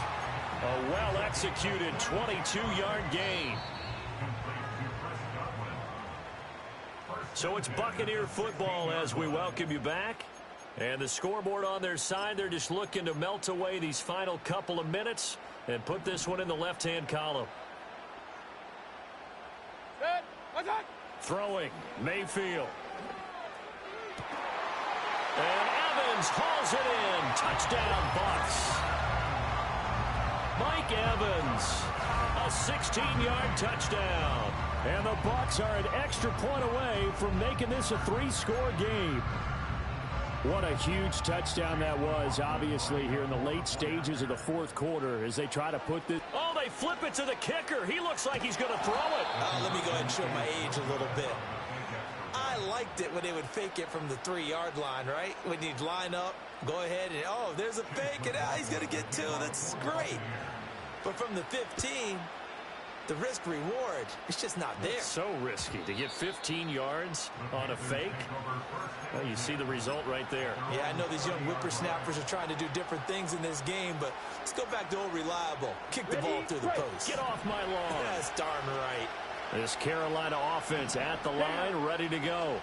A well-executed 22-yard gain. So it's Buccaneer football as we welcome you back. And the scoreboard on their side, they're just looking to melt away these final couple of minutes and put this one in the left-hand column. Set. Attack. Throwing, Mayfield. And Evans hauls it in. Touchdown, Bucs. Mike Evans, a 16-yard touchdown. And the Bucs are an extra point away from making this a 3-score game. What a huge touchdown that was, obviously, here in the late stages of the 4th quarter as they try to put this. Oh, they flip it to the kicker. He looks like he's going to throw it. Let me go ahead and show my age a little bit. I liked it when they would fake it from the 3-yard line, right? When you'd line up, go ahead and, oh, there's a fake, and he's going to get 2. That's great. But from the 15, the risk-reward, it's just not there. It's so risky to get 15 yards on a fake. Well, you see the result right there. Yeah, I know these young whippersnappers are trying to do different things in this game, but let's go back to old reliable. Kick the ball through the post. Get off my lawn. That's darn right. This Carolina offense at the line, ready to go.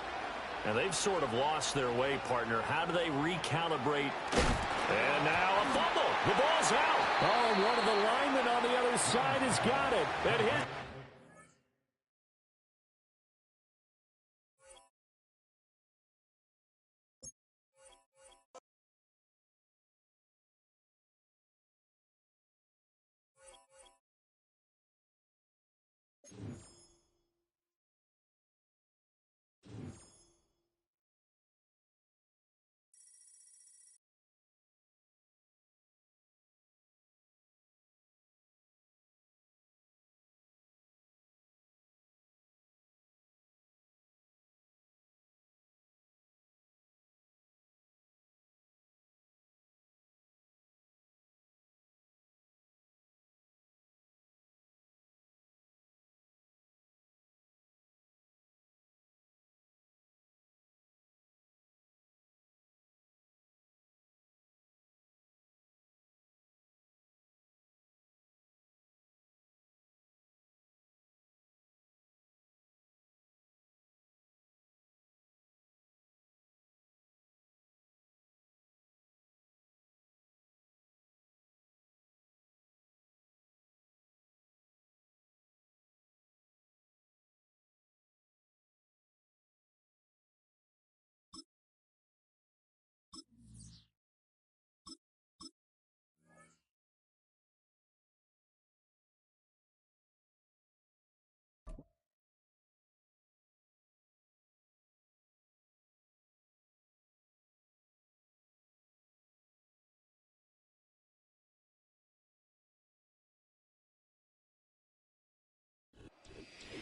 And they've sort of lost their way, partner. How do they recalibrate? And now a fumble. The ball's out. Oh, and one of the linemen on the other side has got it. And his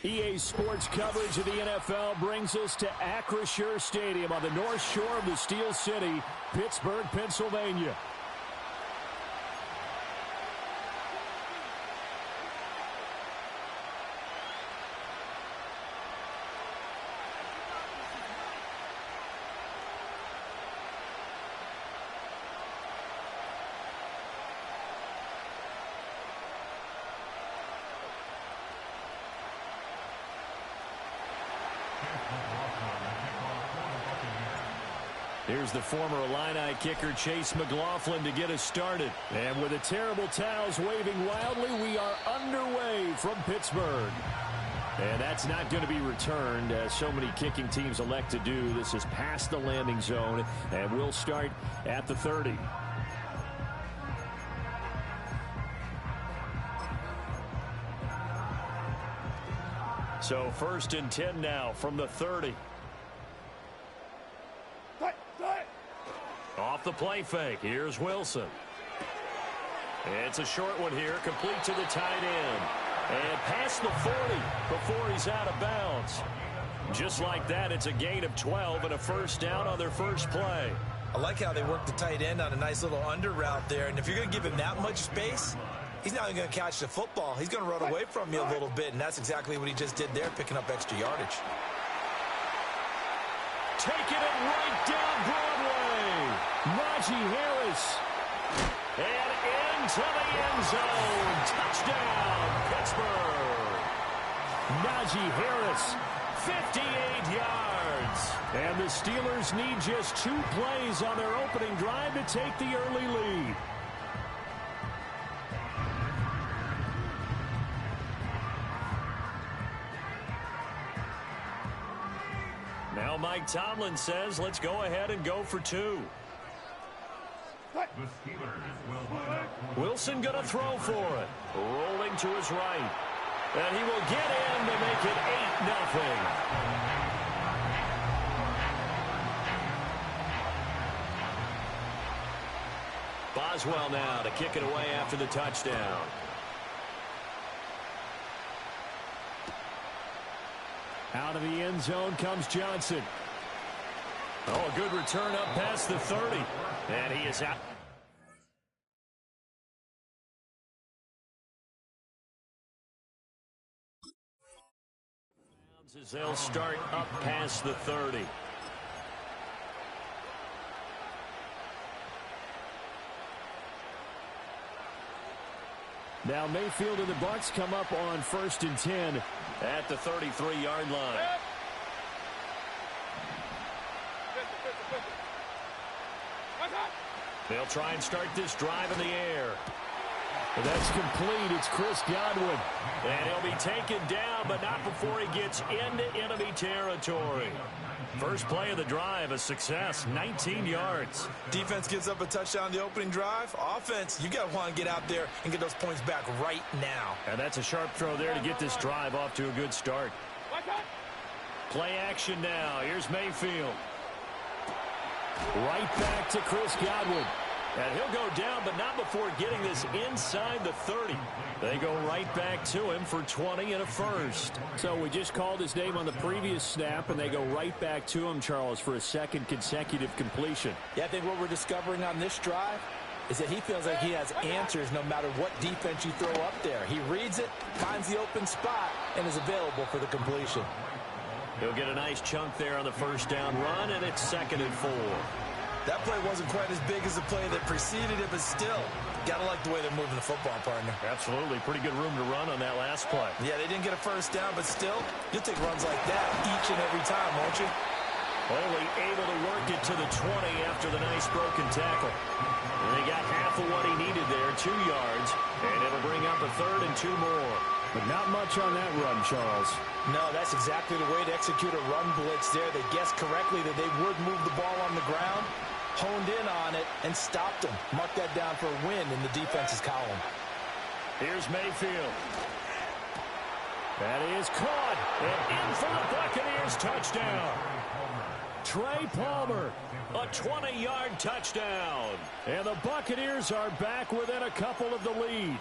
EA Sports coverage of the NFL brings us to Acrisure Stadium on the north shore of the Steel City, Pittsburgh, Pennsylvania. Here's the former Illini kicker Chase McLaughlin to get us started. And with the terrible towels waving wildly, we are underway from Pittsburgh. And that's not going to be returned, as so many kicking teams elect to do. This is past the landing zone, and we'll start at the 30. So 1st and 10 now from the 30. Off the play fake. Here's Wilson. It's a short one here, complete to the tight end. And past the 40 before he's out of bounds. Just like that, it's a gain of 12 and a first down on their first play. I like how they work the tight end on a nice little under route there. And if you're going to give him that much space, he's not even going to catch the football. He's going to run away from you a little bit, and that's exactly what he just did there, picking up extra yardage. Taking it right down Broadway. Najee Harris. And into the end zone. Touchdown, Pittsburgh. Najee Harris, 58 yards. And the Steelers need just 2 plays on their opening drive to take the early lead. Now Mike Tomlin says, let's go ahead and go for 2. Wilson going to throw for it. Rolling to his right. And he will get in to make it 8-0. Boswell now to kick it away after the touchdown. Out of the end zone comes Johnson. Oh, a good return up past the 30. And he is out. As they'll start up past the 30. Now Mayfield and the Bucs come up on 1st and 10 at the 33-yard line. They'll try and start this drive in the air. But that's complete. It's Chris Godwin. And he'll be taken down, but not before he gets into enemy territory. First play of the drive, a success, 19 yards. Defense gives up a touchdown the opening drive. Offense, you got to want to get out there and get those points back right now. And that's a sharp throw there to get this drive off to a good start. Play action now. Here's Mayfield. Right back to Chris Godwin. And he'll go down, but not before getting this inside the 30. They go right back to him for 20 and a first. So we just called his name on the previous snap, and they go right back to him, Charles, for a second consecutive completion. Yeah, I think what we're discovering on this drive is that he feels like he has answers no matter what defense you throw up there. He reads it, finds the open spot, and is available for the completion. He'll get a nice chunk there on the first down run, and it's 2nd and 4. That play wasn't quite as big as the play that preceded it, but still, got to like the way they're moving the football, partner. Absolutely. Pretty good room to run on that last play. Yeah, they didn't get a first down, but still, you'll take runs like that each and every time, won't you? Only able to work it to the 20 after the nice broken tackle. And they got half of what he needed there, 2 yards, and it'll bring up a 3rd and 2 more. But not much on that run, Charles. No, that's exactly the way to execute a run blitz there. They guessed correctly that they would move the ball on the ground, honed in on it, and stopped them. Mark that down for a win in the defense's column. Here's Mayfield. That is caught. And in for the Buccaneers touchdown. Trey Palmer, a 20-yard touchdown. And the Buccaneers are back within a couple of the lead.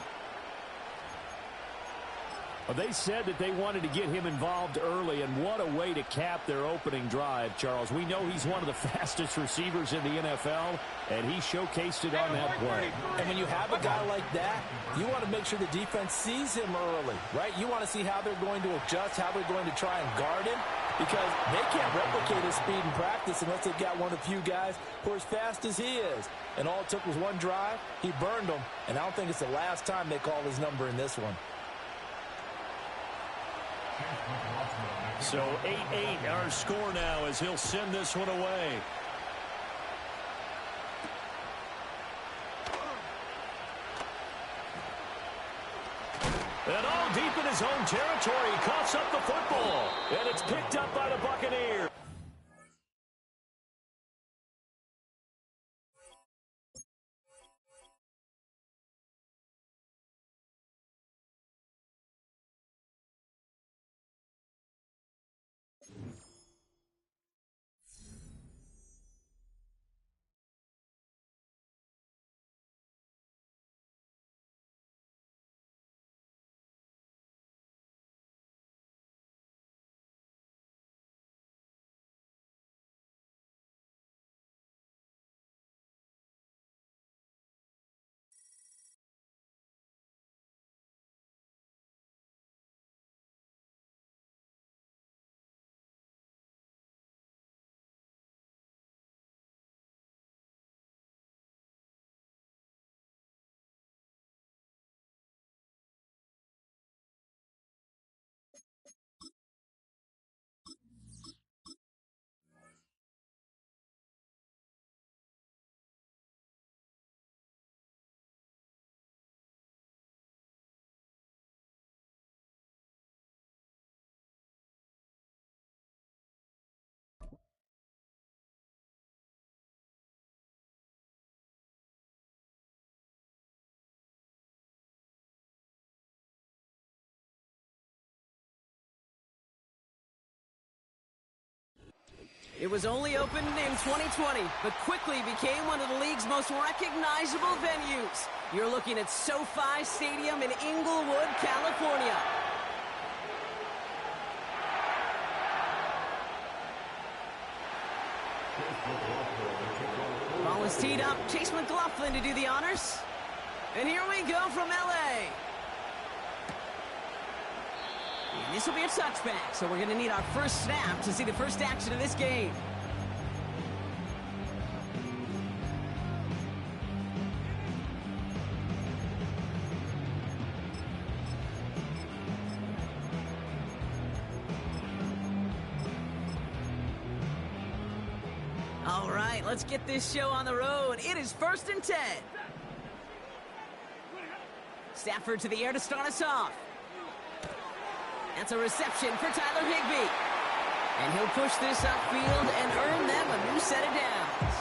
Well, they said that they wanted to get him involved early, and what a way to cap their opening drive, Charles. We know he's one of the fastest receivers in the NFL, and he showcased it on that play. And when you have a guy like that, you want to make sure the defense sees him early, right? You want to see how they're going to adjust, how they're going to try and guard him, because they can't replicate his speed in practice unless they've got one of the few guys who are as fast as he is. And all it took was one drive. He burned them, and I don't think it's the last time they call his number in this one. So 8-8 our score now as he'll send this one away. And all deep in his own territory, he coughs up the football. And it's picked up by the Buccaneers. It was only opened in 2020, but quickly became one of the league's most recognizable venues. You're looking at SoFi Stadium in Inglewood, California. Ball is teed up. Chase McLaughlin to do the honors. And here we go from L.A. And this will be a touchback, so we're going to need our first snap to see the first action of this game. All right, let's get this show on the road. It is 1st and 10. Stafford to the air to start us off. That's a reception for Tyler Higbee. And he'll push this upfield and earn them a new set of downs.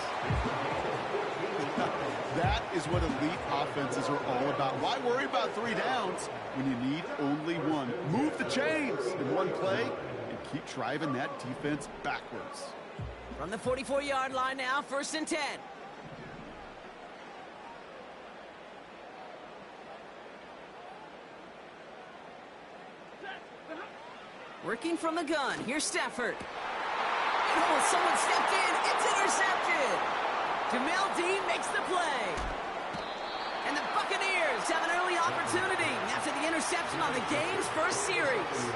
That is what elite offenses are all about. Why worry about 3 downs when you need only one? Move the chains in one play and keep driving that defense backwards. From the 44-yard line now, 1st and 10. Working from the gun. Here's Stafford. Oh, someone stepped in. It's intercepted. Jamel Dean makes the play. And the Buccaneers have an early opportunity after the interception on the game's first series.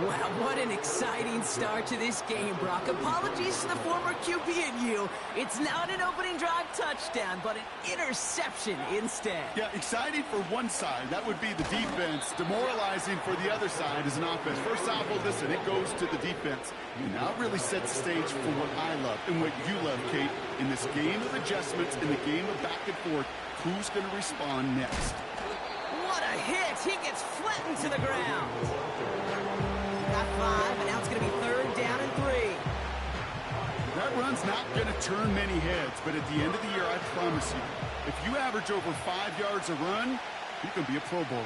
Wow, what an exciting start to this game, Brock. Apologies to the former QB and you. It's not an opening drive touchdown, but an interception instead. Yeah, exciting for one side. That would be the defense. Demoralizing for the other side as an offense. First off, well, listen, it goes to the defense. And now it really sets the stage for what I love and what you love, Kate. In this game of adjustments, in the game of back and forth, who's going to respond next? What a hit! He gets flattened to the ground. Got 5, and now it's going to be 3rd down and 3. That run's not going to turn many heads, but at the end of the year, I promise you, if you average over 5 yards a run, you can be a Pro Bowler.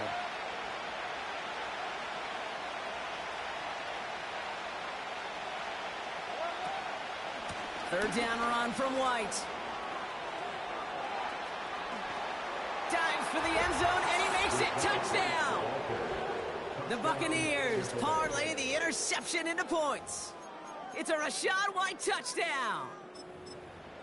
Third down run from White. Dives for the end zone, and he makes it. Touchdown! The Buccaneers parlay the interception into points. It's a Rachaad White touchdown.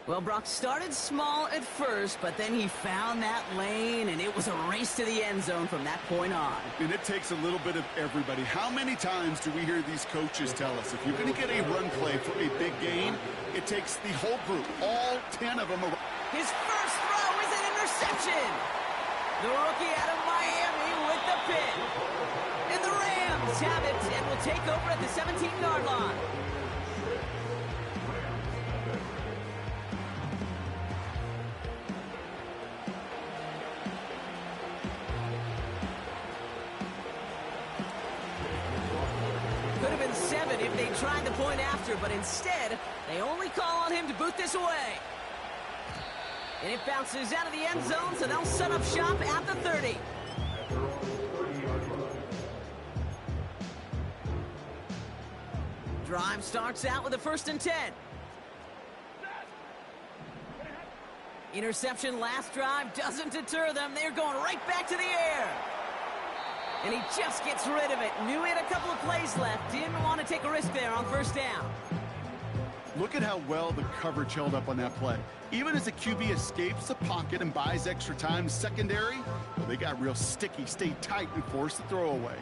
Well, Brock started small at first, but then he found that lane, and it was a race to the end zone from that point on. And it takes a little bit of everybody. How many times do we hear these coaches tell us, if you're going to get a run play for a big gain, it takes the whole group, all 10 of them. His first throw is an interception. The rookie out of Miami with the pick. And the Rams have it and will take over at the 17-yard line. Could have been 7 if they tried the point after, but instead, they only call on him to boot this away. And it bounces out of the end zone, so they'll set up shop at the 30. Drive starts out with a 1st and 10. Interception last drive doesn't deter them. They're going right back to the air. And he just gets rid of it. Knew he had a couple of plays left. Didn't want to take a risk there on 1st down. Look at how well the coverage held up on that play. Even as the QB escapes the pocket and buys extra time secondary, well, they got real sticky, stayed tight, and forced the throw away.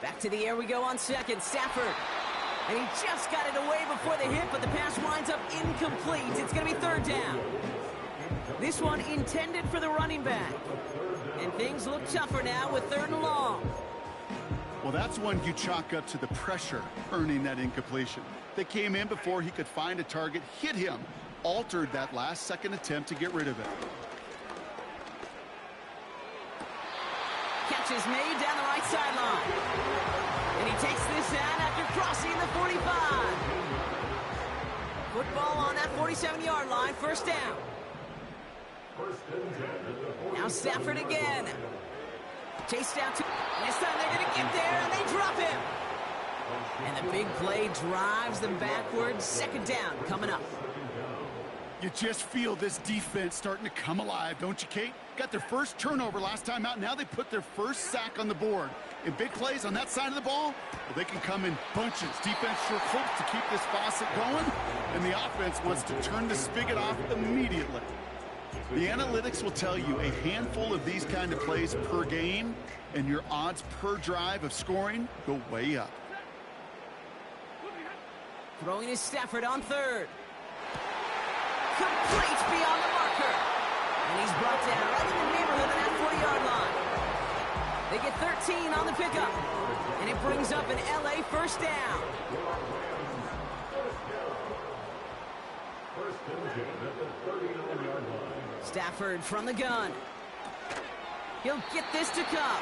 Back to the air we go on 2nd. Stafford. And he just got it away before the hit, but the pass winds up incomplete. It's going to be 3rd down. This one intended for the running back. And things look tougher now with 3rd and long. Well, that's one you chalk up to the pressure earning that incompletion. They came in before he could find a target, hit him, altered that last-second attempt to get rid of it. Catch is made down the right sideline. And he takes this out after crossing the 45. Football on that 47-yard line, 1st down. Now Stafford again. Chased out to... This time they're going to get there, and they drop him. And the big play drives them backwards. 2nd down coming up. You just feel this defense starting to come alive, don't you, Kate? Got their first turnover last time out. Now they put their first sack on the board. In big plays on that side of the ball, well, they can come in bunches. Defense sure hopes to keep this faucet going, and the offense wants to turn the spigot off immediately. The analytics will tell you a handful of these kind of plays per game, and your odds per drive of scoring go way up. Throwing is Stafford on 3rd. Complete beyond the marker. And he's brought down right in the neighborhood of that 40-yard line. They get 13 on the pickup. And it brings up an LA 1st down. Stafford from the gun. He'll get this to Cup.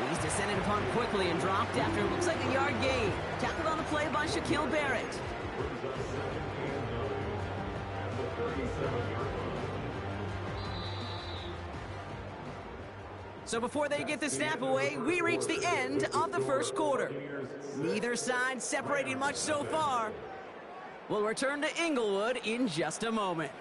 He's descended upon quickly and dropped after it looks like a yard gain. Tackled on the play by Shaquille Barrett. So before they get the snap away, we reach the end of the 1st quarter. Neither side separating much so far. We'll return to Inglewood in just a moment.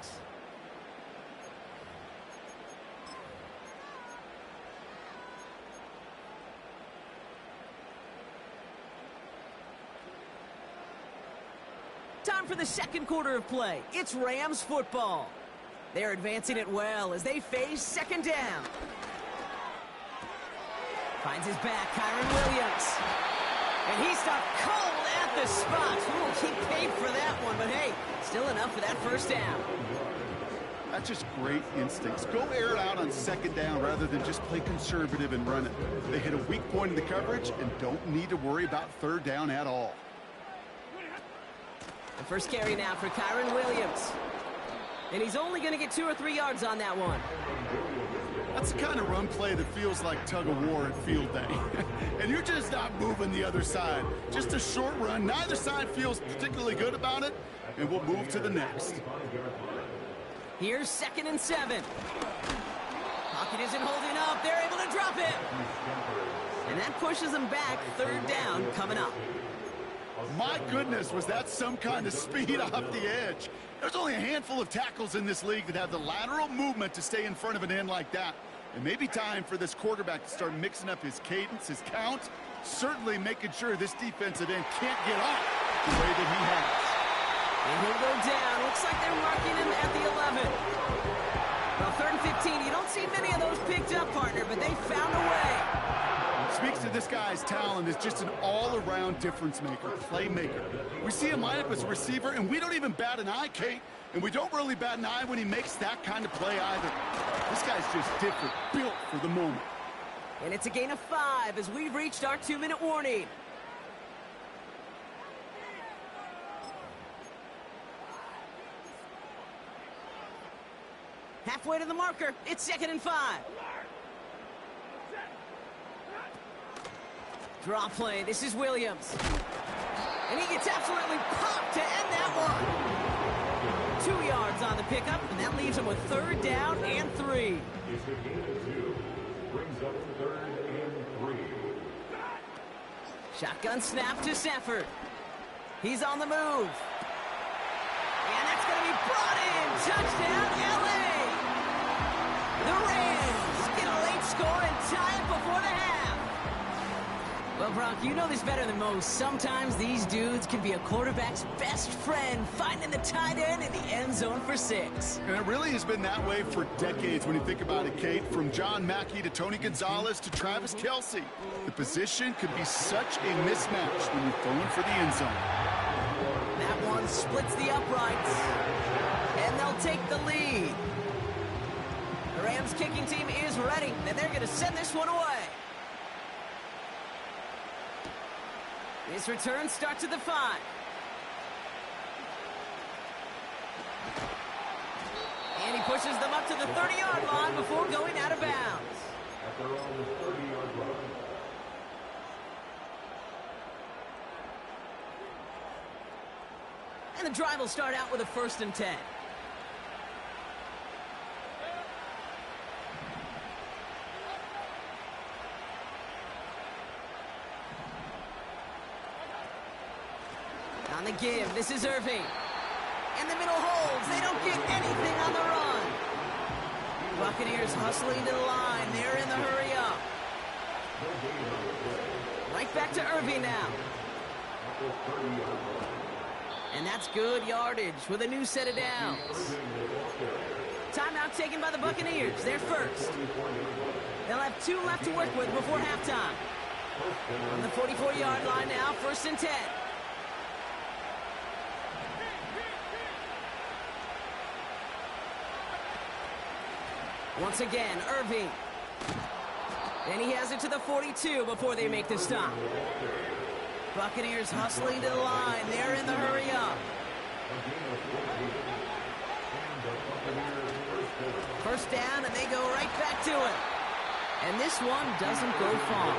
Time for the 2nd quarter of play. It's Rams football. They're advancing it well as they face 2nd down. Finds his back, Kyron Williams. And he stopped cold at the spot. Who will keep paid for that one? But hey, still enough for that 1st down. That's just great instincts. Go air it out on 2nd down rather than just play conservative and run it. They hit a weak point in the coverage and don't need to worry about 3rd down at all. The first carry now for Kyron Williams. And he's only going to get 2 or 3 yards on that one. That's the kind of run play that feels like tug-of-war at field day. And you're just not moving the other side. Just a short run. Neither side feels particularly good about it. And we'll move to the next. Here's 2nd and 7. Pocket isn't holding up. They're able to drop it. And that pushes them back. 3rd down coming up. My goodness, was that some kind of speed off the edge. There's only a handful of tackles in this league that have the lateral movement to stay in front of an end like that. It may be time for this quarterback to start mixing up his cadence, his count, certainly making sure this defensive end can't get off the way that he has. And he'll go down. Looks like they're marking him at the 11. Well, 3rd and 15. You don't see many of those picked up, partner, but they found a way. Speaks to this guy's talent as just an all-around difference maker, playmaker. We see him line up as a receiver, and we don't even bat an eye, Kate. And we don't really bat an eye when he makes that kind of play either. This guy's just different, built for the moment. And it's a gain of 5 as we've reached our 2-minute warning. Halfway to the marker. It's 2nd and 5. Draw play. This is Williams. And he gets absolutely popped to end that one. 2 yards on the pickup, and that leaves him with 3rd down and 3. It's a gain of 2. Brings up 3rd and 3. Shotgun snap to Stafford. He's on the move. And that's going to be brought in. Touchdown, L.A. The Rams get a late score and tie it before the half. Well, Brock, you know this better than most. Sometimes these dudes can be a quarterback's best friend, finding the tight end in the end zone for 6. And it really has been that way for decades when you think about it, Kate. From John Mackey to Tony Gonzalez to Travis Kelce. The position could be such a mismatch when you're going for the end zone. That one splits the uprights, and they'll take the lead. The Rams kicking team is ready, and they're going to send this one away. This return starts at the 5. And he pushes them up to the 30-yard line before going out of bounds. At their own 30-yard line. And the drive will start out with a 1st and 10. On the give, this is Irving. And the middle holds. They don't get anything on the run. Buccaneers hustling to the line. They're in the hurry up. Right back to Irving now. And that's good yardage with a new set of downs. Timeout taken by the Buccaneers. They're first. They'll have 2 left to work with before halftime. On the 44-yard line now, 1st and 10. Once again, Irving. And he has it to the 42 before they make the stop. Buccaneers hustling to the line. They're in the hurry up. 1st down, and they go right back to it. And this one doesn't go far.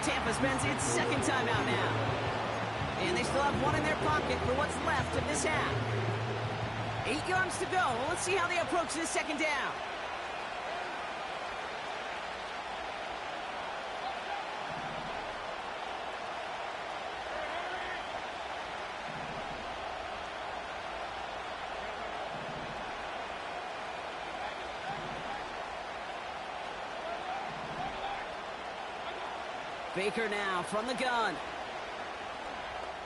Tampa spends its 2nd timeout now. And they still have 1 in their pocket for what's left of this half. 8 yards to go. Well, let's see how they approach this 2nd down. Baker now from the gun.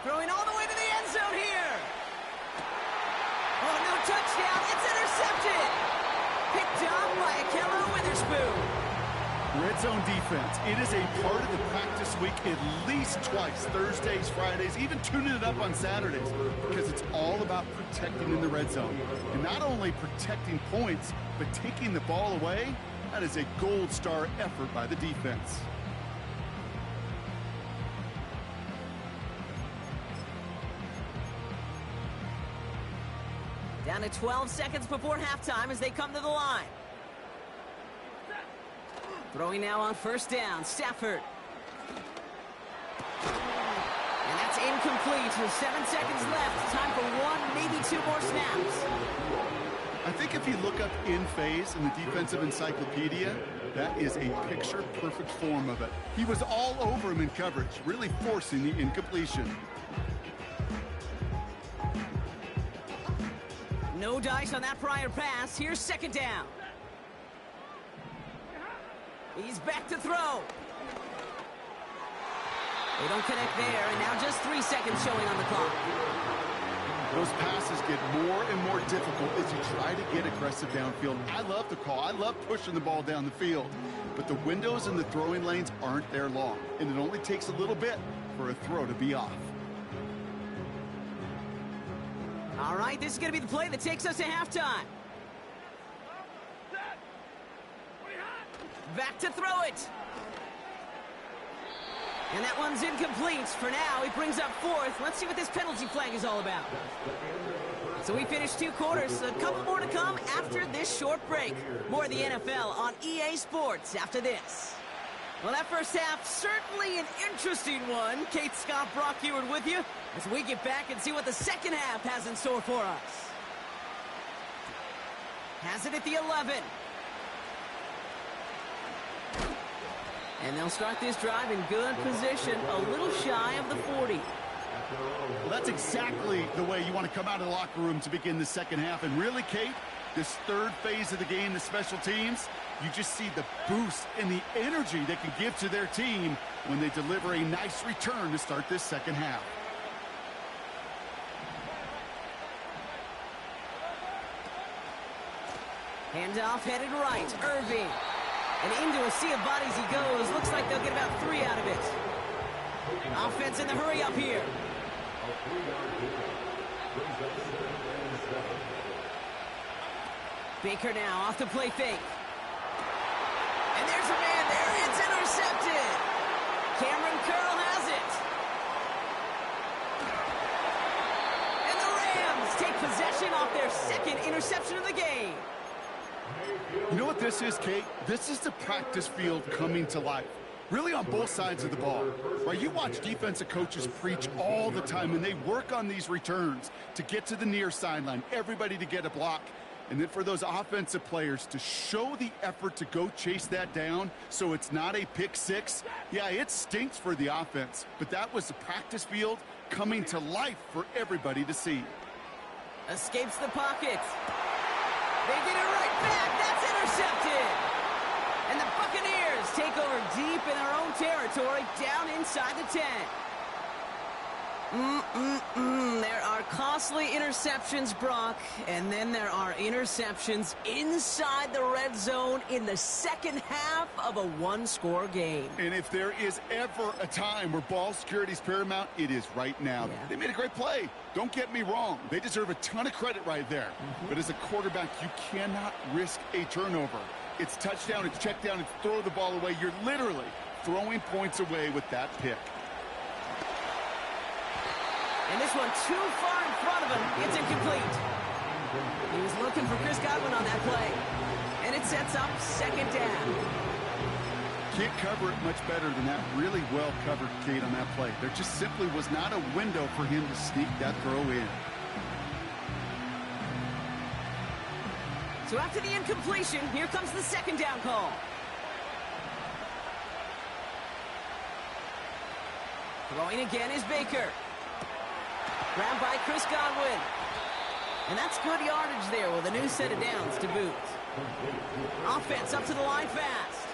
Throwing all the way to the end zone here. Oh, no touchdown. It's intercepted. Picked up by Akello Witherspoon. Red zone defense. It is a part of the practice week at least twice. Thursdays, Fridays, even tuning it up on Saturdays. Because it's all about protecting in the red zone. And not only protecting points, but taking the ball away. That is a gold star effort by the defense. Down to 12 seconds before halftime as they come to the line. Throwing now on 1st down, Stafford. And that's incomplete with 7 seconds left. Time for 1, maybe 2 more snaps. I think if you look up in phase in the defensive encyclopedia, that is a picture-perfect form of it. He was all over him in coverage, really forcing the incompletion. No dice on that prior pass. Here's 2nd down. He's back to throw. They don't connect there, and now just 3 seconds showing on the clock. Those passes get more and more difficult as you try to get aggressive downfield. I love the call. I love pushing the ball down the field. But the windows in the throwing lanes aren't there long, and it only takes a little bit for a throw to be off. All right, this is going to be the play that takes us to halftime. Back to throw it. And that one's incomplete. For now, he brings up fourth. Let's see what this penalty flag is all about. So we finished 2 quarters. A couple more to come after this short break. More of the NFL on EA Sports after this. Well, that first half, certainly an interesting one. Kate Scott, Brock Heward with you as we get back and see what the second half has in store for us. Has it at the 11. And they'll start this drive in good position, a little shy of the 40. Well, that's exactly the way you want to come out of the locker room to begin the second half. And really, Kate, this third phase of the game, the special teams, you just see the boost and the energy they can give to their team when they deliver a nice return to start this second half. Handoff headed right, Irving. And into a sea of bodies he goes. Looks like they'll get about 3 out of it. Offense in the hurry up here. Baker now off the play fake. And there's a man there. It's intercepted. Cameron Curl has it. And the Rams take possession off their second interception of the game. You know what this is, Kate? This is the practice field coming to life. Really on both sides of the ball. Right? You watch defensive coaches preach all the time, and they work on these returns to get to the near sideline, everybody to get a block. And then for those offensive players to show the effort to go chase that down so it's not a pick six. Yeah, it stinks for the offense, but that was the practice field coming to life for everybody to see. Escapes the pocket. They get it right back. That's intercepted. And the Buccaneers take over deep in their own territory, down inside the 10. There are costly interceptions, Brock, and then there are interceptions inside the red zone in the second half of a one-score game. And if there is ever a time where ball security is paramount, it is right now. Yeah. They made a great play. Don't get me wrong. They deserve a ton of credit right there. But as a quarterback, you cannot risk a turnover. It's touchdown, it's check down, it's throw the ball away. You're literally throwing points away with that pick. And this one too far in front of him. It's incomplete. He was looking for Chris Godwin on that play. And it sets up second down. Can't cover it much better than that. Really well covered, Kate, on that play. There just simply was not a window for him to sneak that throw in. So after the incompletion, here comes the second down call. Throwing again is Baker. Grabbed by Chris Godwin. And that's good yardage there with a new set of downs to boot. Offense up to the line fast.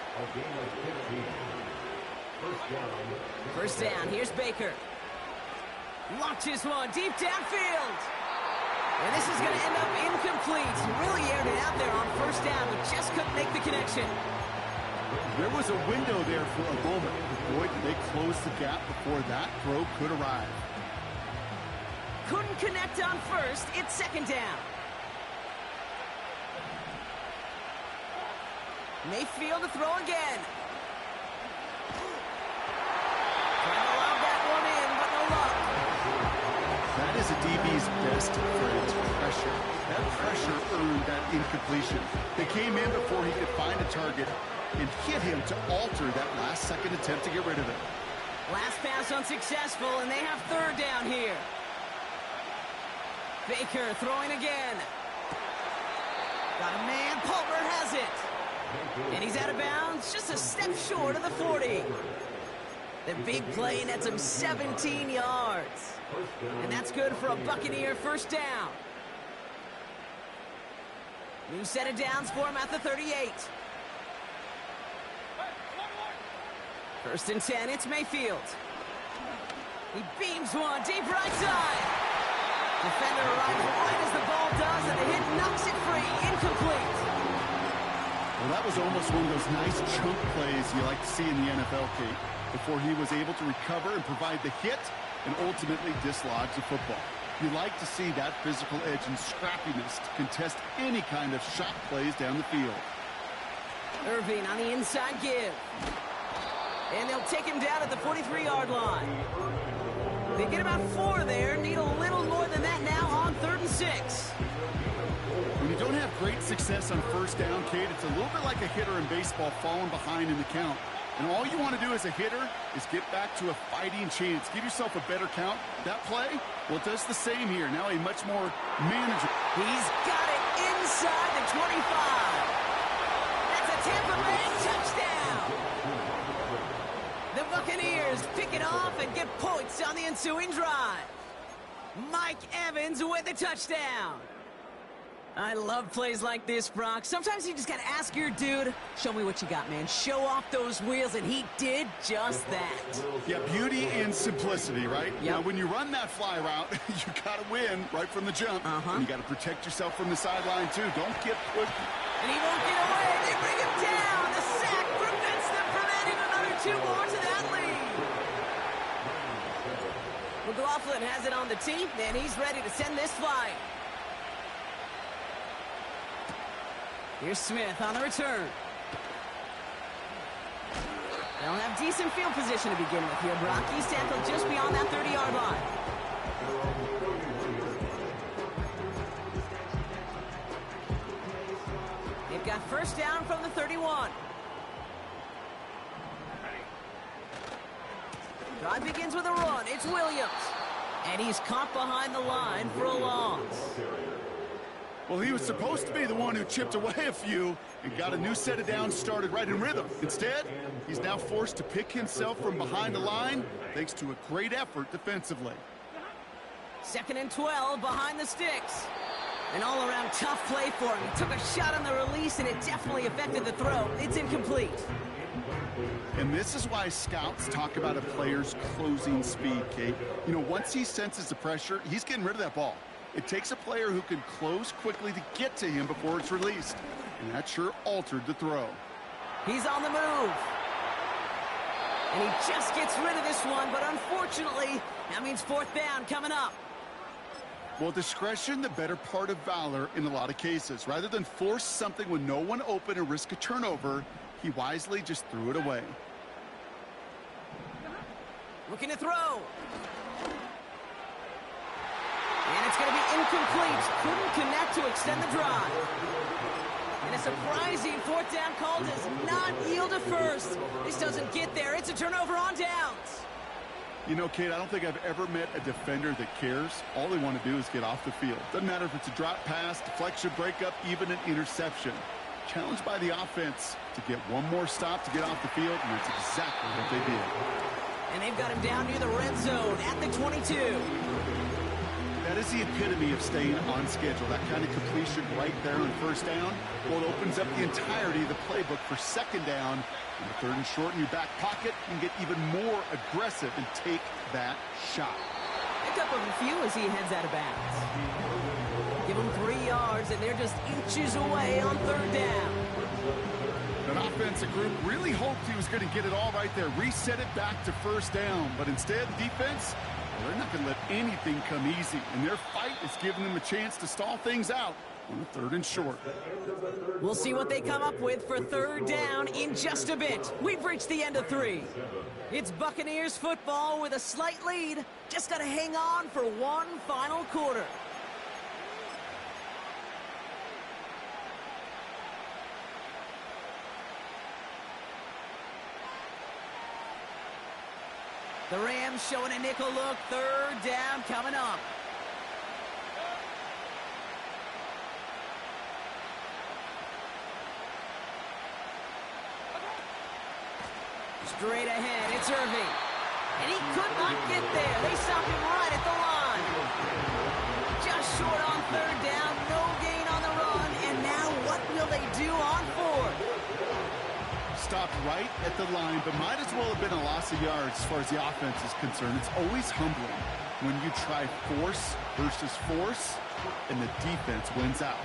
First down, here's Baker. Launches one deep downfield. And this is going to end up incomplete. Really aired it out there on first down, but just couldn't make the connection. There was a window there for a moment. Boy, did they close the gap before that throw could arrive. Couldn't connect on first. It's second down. Mayfield to throw again. Trying to lob that one in, but no luck. That is a DB's best friend, pressure. That pressure earned that incompletion. They came in before he could find a target and hit him to alter that last-second attempt to get rid of it. Last pass unsuccessful, and they have third down here. Baker throwing again. Got a man. Palmer has it. And he's out of bounds, just a step short of the 40. The big play nets him 17 yards. And that's good for a Buccaneer first down. New set of downs for him at the 38. First and 10, it's Mayfield. He beams one deep right side. Defender arrives right as the ball does, and the hit knocks it free. Incomplete. Well, that was almost one of those nice chunk plays you like to see in the NFL, Kate, before he was able to recover and provide the hit and ultimately dislodge the football. You like to see that physical edge and scrappiness to contest any kind of shot plays down the field. Irving on the inside give. And they'll take him down at the 43-yard line. They get about 4 there. Need a little more than that now on 3rd and 6. When you don't have great success on first down, Kate, it's a little bit like a hitter in baseball falling behind in the count. And all you want to do as a hitter is get back to a fighting chance. Give yourself a better count. That play, well, it does the same here. Now a much more manageable. He's got it inside the 25. That's a Tampa Bay touchdown. The Buccaneers pick it off and get points on the ensuing drive. Mike Evans with the touchdown. I love plays like this, Brock. Sometimes you just got to ask your dude, show me what you got, man. Show off those wheels, and he did just that. Yeah, beauty and simplicity, right? Yep. Now, when you run that fly route, you got to win right from the jump. And you got to protect yourself from the sideline, too. Don't get pushed. And he won't get away. They bring him down. The sack prevents them from adding another 2 more to that lead. McLaughlin has it on the tee, and he's ready to send this flying. Here's Smith on the return. They'll have decent field position to begin with here, Brock. He's tackled just beyond that 30-yard line. They've got first down from the 31. Drive begins with a run. It's Williams. And he's caught behind the line for a loss. Well, he was supposed to be the one who chipped away a few and got a new set of downs started right in rhythm. Instead, he's now forced to pick himself from behind the line thanks to a great effort defensively. 2nd and 12 behind the sticks. An all-around tough play for him. He took a shot on the release, and it definitely affected the throw. It's incomplete. And this is why scouts talk about a player's closing speed, Kate. You know, once he senses the pressure, he's getting rid of that ball. It takes a player who can close quickly to get to him before it's released. And that sure altered the throw. He's on the move. And he just gets rid of this one, but unfortunately, that means 4th down coming up. Well, discretion, the better part of valor in a lot of cases. Rather than force something with no one open and risk a turnover, he wisely just threw it away. Looking to throw. And it's going to be incomplete. Couldn't connect to extend the drive. And a surprising 4th down call does not yield a first. This doesn't get there. It's a turnover on downs. You know, Kate, I don't think I've ever met a defender that cares. All they want to do is get off the field. Doesn't matter if it's a drop pass, deflection, breakup, even an interception. Challenged by the offense to get one more stop to get off the field, and that's exactly what they did. And they've got him down near the red zone at the 22. That is the epitome of staying on schedule. That kind of completion right there on 1st down. Well, it opens up the entirety of the playbook for 2nd down. And the 3rd and short in your back pocket, you can get even more aggressive and take that shot. Pick up a few as he heads out of bounds. Give him 3 yards, and they're just inches away on 3rd down. An offensive group really hoped he was going to get it all right there, reset it back to 1st down. But instead, defense, well, they're not going to let anything come easy. And their fight is giving them a chance to stall things out on the 3rd and short. We'll see what they come up with for 3rd down in just a bit. We've reached the end of 3. It's Buccaneers football with a slight lead. Just got to hang on for one final quarter. The Rams showing a nickel look. 3rd down coming up. Straight ahead, it's Irving. And he could not get there. They stopped him right at the line. Just short on 3rd down, no gain on the run. And now what will they do on 4th? stopped right at the line, but might as well have been a loss of yards as far as the offense is concerned. It's always humbling when you try force versus force, and the defense wins out.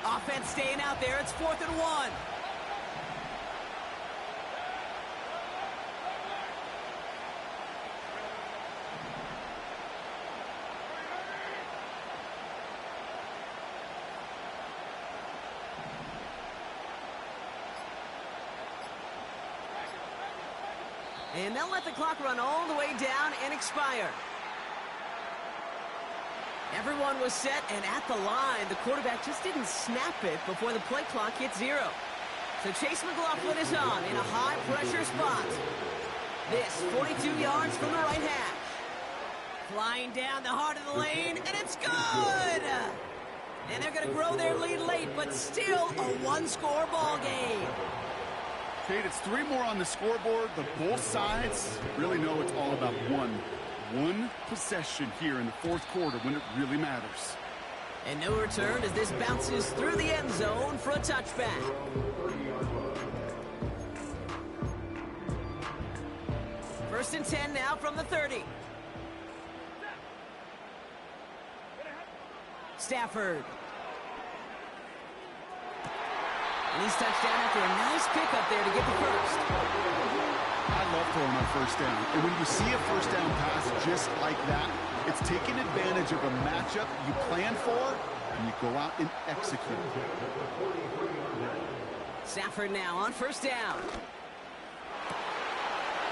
Offense staying out there. It's 4th and 1. And they'll let the clock run all the way down and expire. Everyone was set and at the line. The quarterback just didn't snap it before the play clock hit 0. So Chase McLaughlin is on in a high-pressure spot. This 42 yards from the right hash. Flying down the heart of the lane, and it's good! And they're going to grow their lead late, but still a one-score ball game. Kate, it's 3 more on the scoreboard, but both sides really know it's all about one possession here in the 4th quarter when it really matters. And no return as this bounces through the end zone for a touchback. First and 10 now from the 30. Stafford. And he's touchdown after a nice pick up there to get the first. I love throwing on first down. And when you see a first down pass just like that, it's taking advantage of a matchup you plan for, and you go out and execute. Stafford now on first down.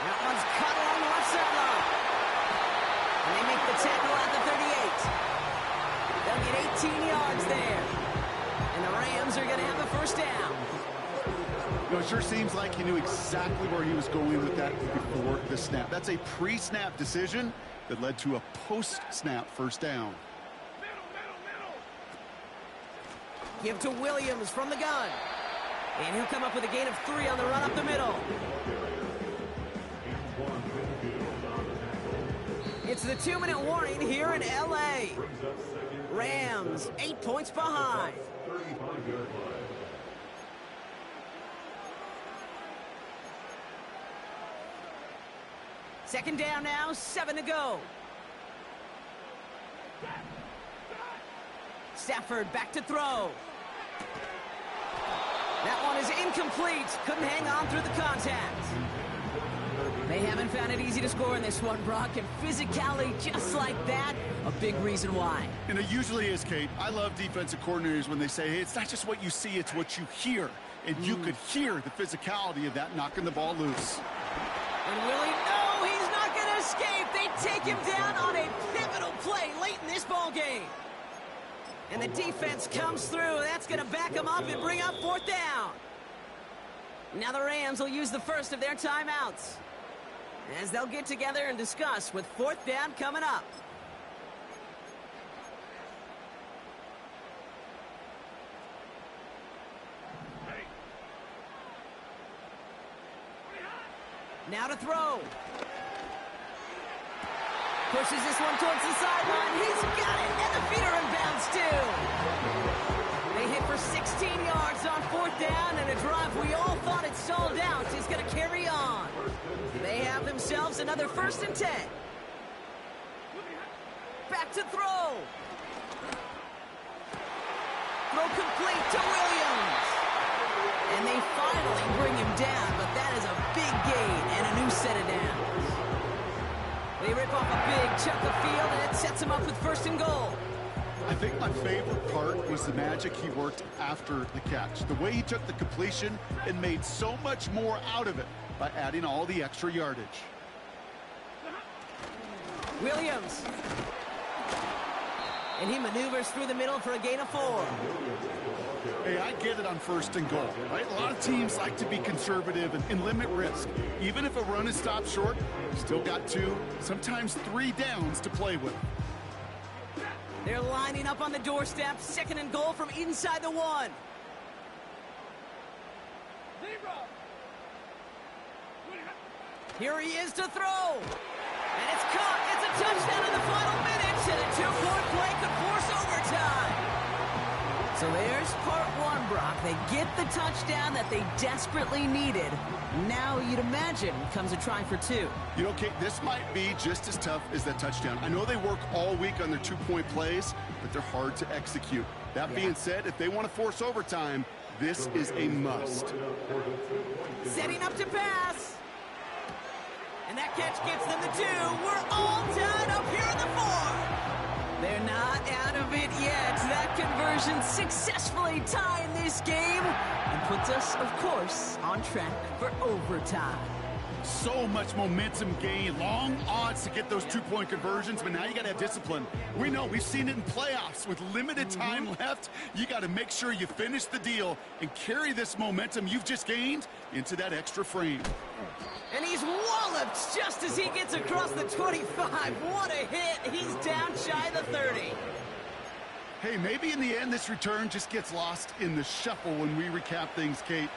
That one's cut along the left sideline. And they make the tackle at the 38. They'll get 18 yards there. And the Rams are going to have the first down. You know, it sure seems like he knew exactly where he was going with that before the snap. That's a pre-snap decision that led to a post-snap first down. Give to Williams from the gun. And he'll come up with a gain of 3 on the run up the middle. It's the 2-minute warning here in L.A. Rams 8 points behind. Second down now, 7 to go. Stafford back to throw. That one is incomplete. Couldn't hang on through the contact. They haven't found it easy to score in this one, Brock, and physicality just like that, a big reason why. And it usually is, Kate. I love defensive coordinators when they say, hey, it's not just what you see, it's what you hear. And you could hear the physicality of that knocking the ball loose. And Willie, no, he's not going to escape. They take him down on a pivotal play late in this ball game. And the defense comes through. That's going to back them up and bring up 4th down. Now the Rams will use the first of their timeouts, as they'll get together and discuss with 4th down coming up. Now to throw. Pushes this one towards the sideline. He's got it, and the feet are in bounds too. They hit for 16 yards on 4th down, and a drive we all thought it stalled out is going to carry on. They have themselves another 1st and 10. Back to throw. Throw complete to Williams. And they finally bring him down, but that is a big gain and a new set of downs. They rip off a big chunk of field, and it sets him up with 1st and goal. I think my favorite part was the magic he worked after the catch. The way he took the completion and made so much more out of it by adding all the extra yardage. Williams. And he maneuvers through the middle for a gain of 4. Hey, I get it on 1st and goal, right? A lot of teams like to be conservative and limit risk. Even if a run is stopped short, you still got 2, sometimes 3 downs to play with. They're lining up on the doorstep. 2nd and goal from inside the 1. Here he is to throw. And it's caught. It's a touchdown in the final minutes. And a 2-point play could force overtime. So there's Brock. They get the touchdown that they desperately needed. Now, you'd imagine, comes a try for two. You know, Kate, this might be just as tough as that touchdown. I know they work all week on their two-point plays, but they're hard to execute. That being said, if they want to force overtime, this is a must. Setting up to pass. And that catch gets them the two. We're all tied up here in the fourth. They're not out of it yet. That conversion successfully tying this game and puts us, of course, on track for overtime. So much momentum gain, long odds to get those two-point conversions, but now you got to have discipline. We know, we've seen it in playoffs with limited time left. You got to make sure you finish the deal and carry this momentum you've just gained into that extra frame. And he's walloped just as he gets across the 25. What a hit. He's down shy of the 30. Hey, maybe in the end this return just gets lost in the shuffle when we recap things, Kate.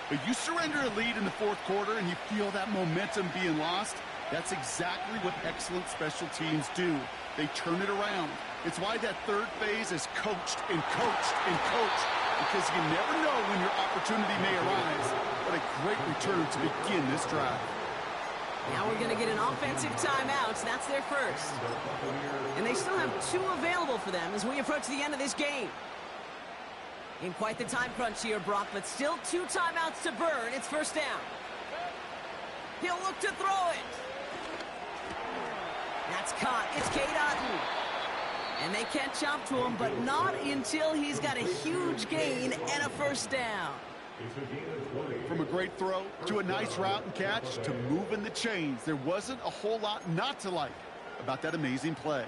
But you surrender a lead in the fourth quarter and you feel that momentum being lost. That's exactly what excellent special teams do. They turn it around. It's why that third phase is coached and coached and coached, because you never know when your opportunity may arise. What a great return to begin this drive. Now we're going to get an offensive timeout. That's their first. And they still have two available for them as we approach the end of this game. In quite the time crunch here, Brock, but still two timeouts to burn. It's first down. He'll look to throw it. That's caught. It's Cade Otton. And they catch up to him, but not until he's got a huge gain and a first down. From a great throw to a nice route and catch to moving the chains, there wasn't a whole lot not to like about that amazing play.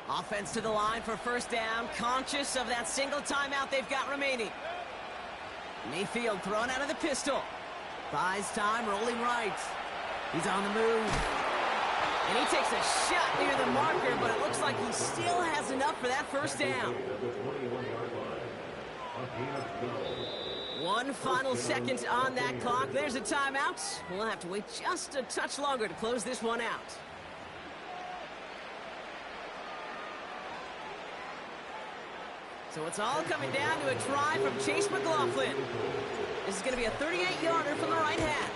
Offense to the line for first down, conscious of that single timeout they've got remaining. Mayfield thrown out of the pistol. Buys time, rolling right. He's on the move. And he takes a shot near the marker, but it looks like he still has enough for that first down. 1 final second on that clock. There's a timeout. We'll have to wait just a touch longer to close this one out. So it's all coming down to a try from Chase McLaughlin. This is going to be a 38-yarder from the right hash.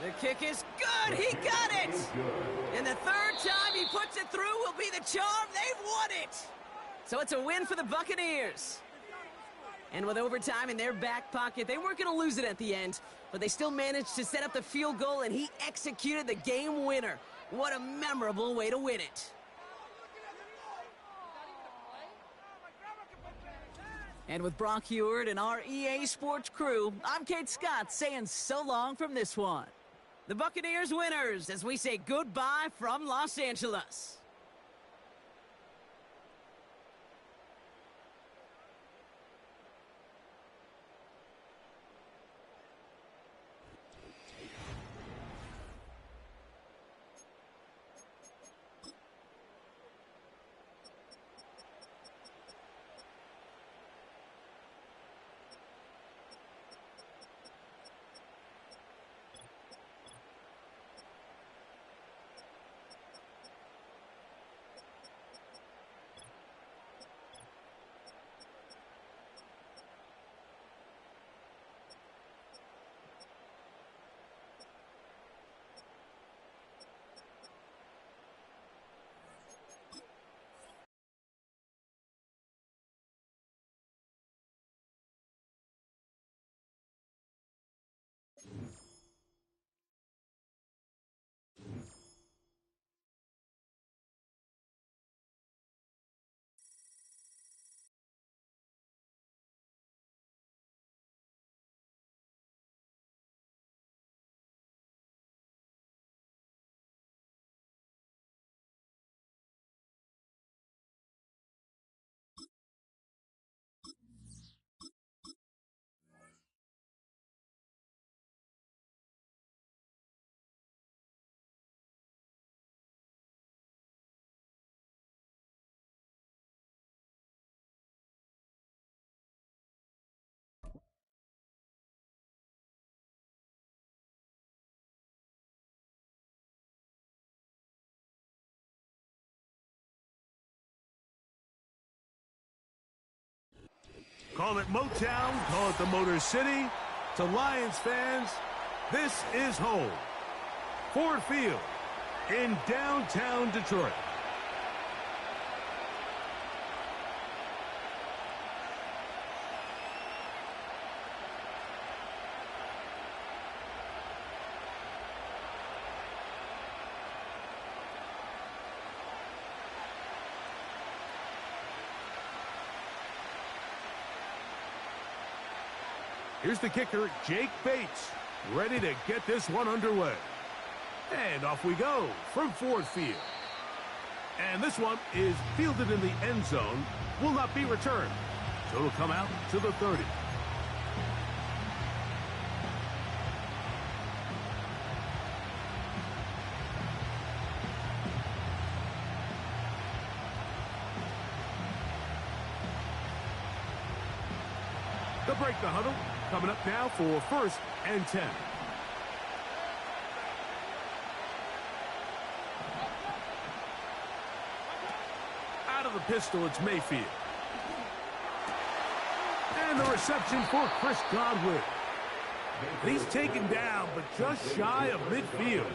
The kick is good. He got it. And the third time he puts it through will be the charm. They've won it. So it's a win for the Buccaneers. And with overtime in their back pocket, they weren't going to lose it at the end, but they still managed to set up the field goal, and he executed the game winner. What a memorable way to win it. And with Brock Heward and our EA Sports crew, I'm Kate Scott saying so long from this one. The Buccaneers winners as we say goodbye from Los Angeles. Call it Motown, call it the Motor City. To Lions fans, this is home. Ford Field in downtown Detroit. Here's the kicker, Jake Bates, ready to get this one underway. And off we go from Ford Field. And this one is fielded in the end zone, will not be returned. So it'll come out to the 30. They'll break the huddle. Coming up now for 1st and 10. Out of the pistol, it's Mayfield. And the reception for Chris Godwin. He's taken down, but just shy of midfield.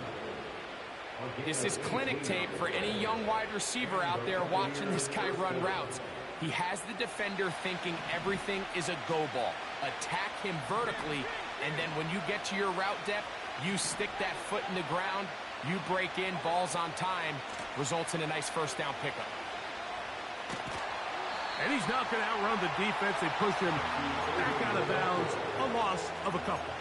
This is clinic tape for any young wide receiver out there watching this guy run routes. He has the defender thinking everything is a go ball. Attack him vertically, and then when you get to your route depth, you stick that foot in the ground, you break in, balls on time, results in a nice first down pickup. And he's not going to outrun the defense. They push him back out of bounds, a loss of a couple.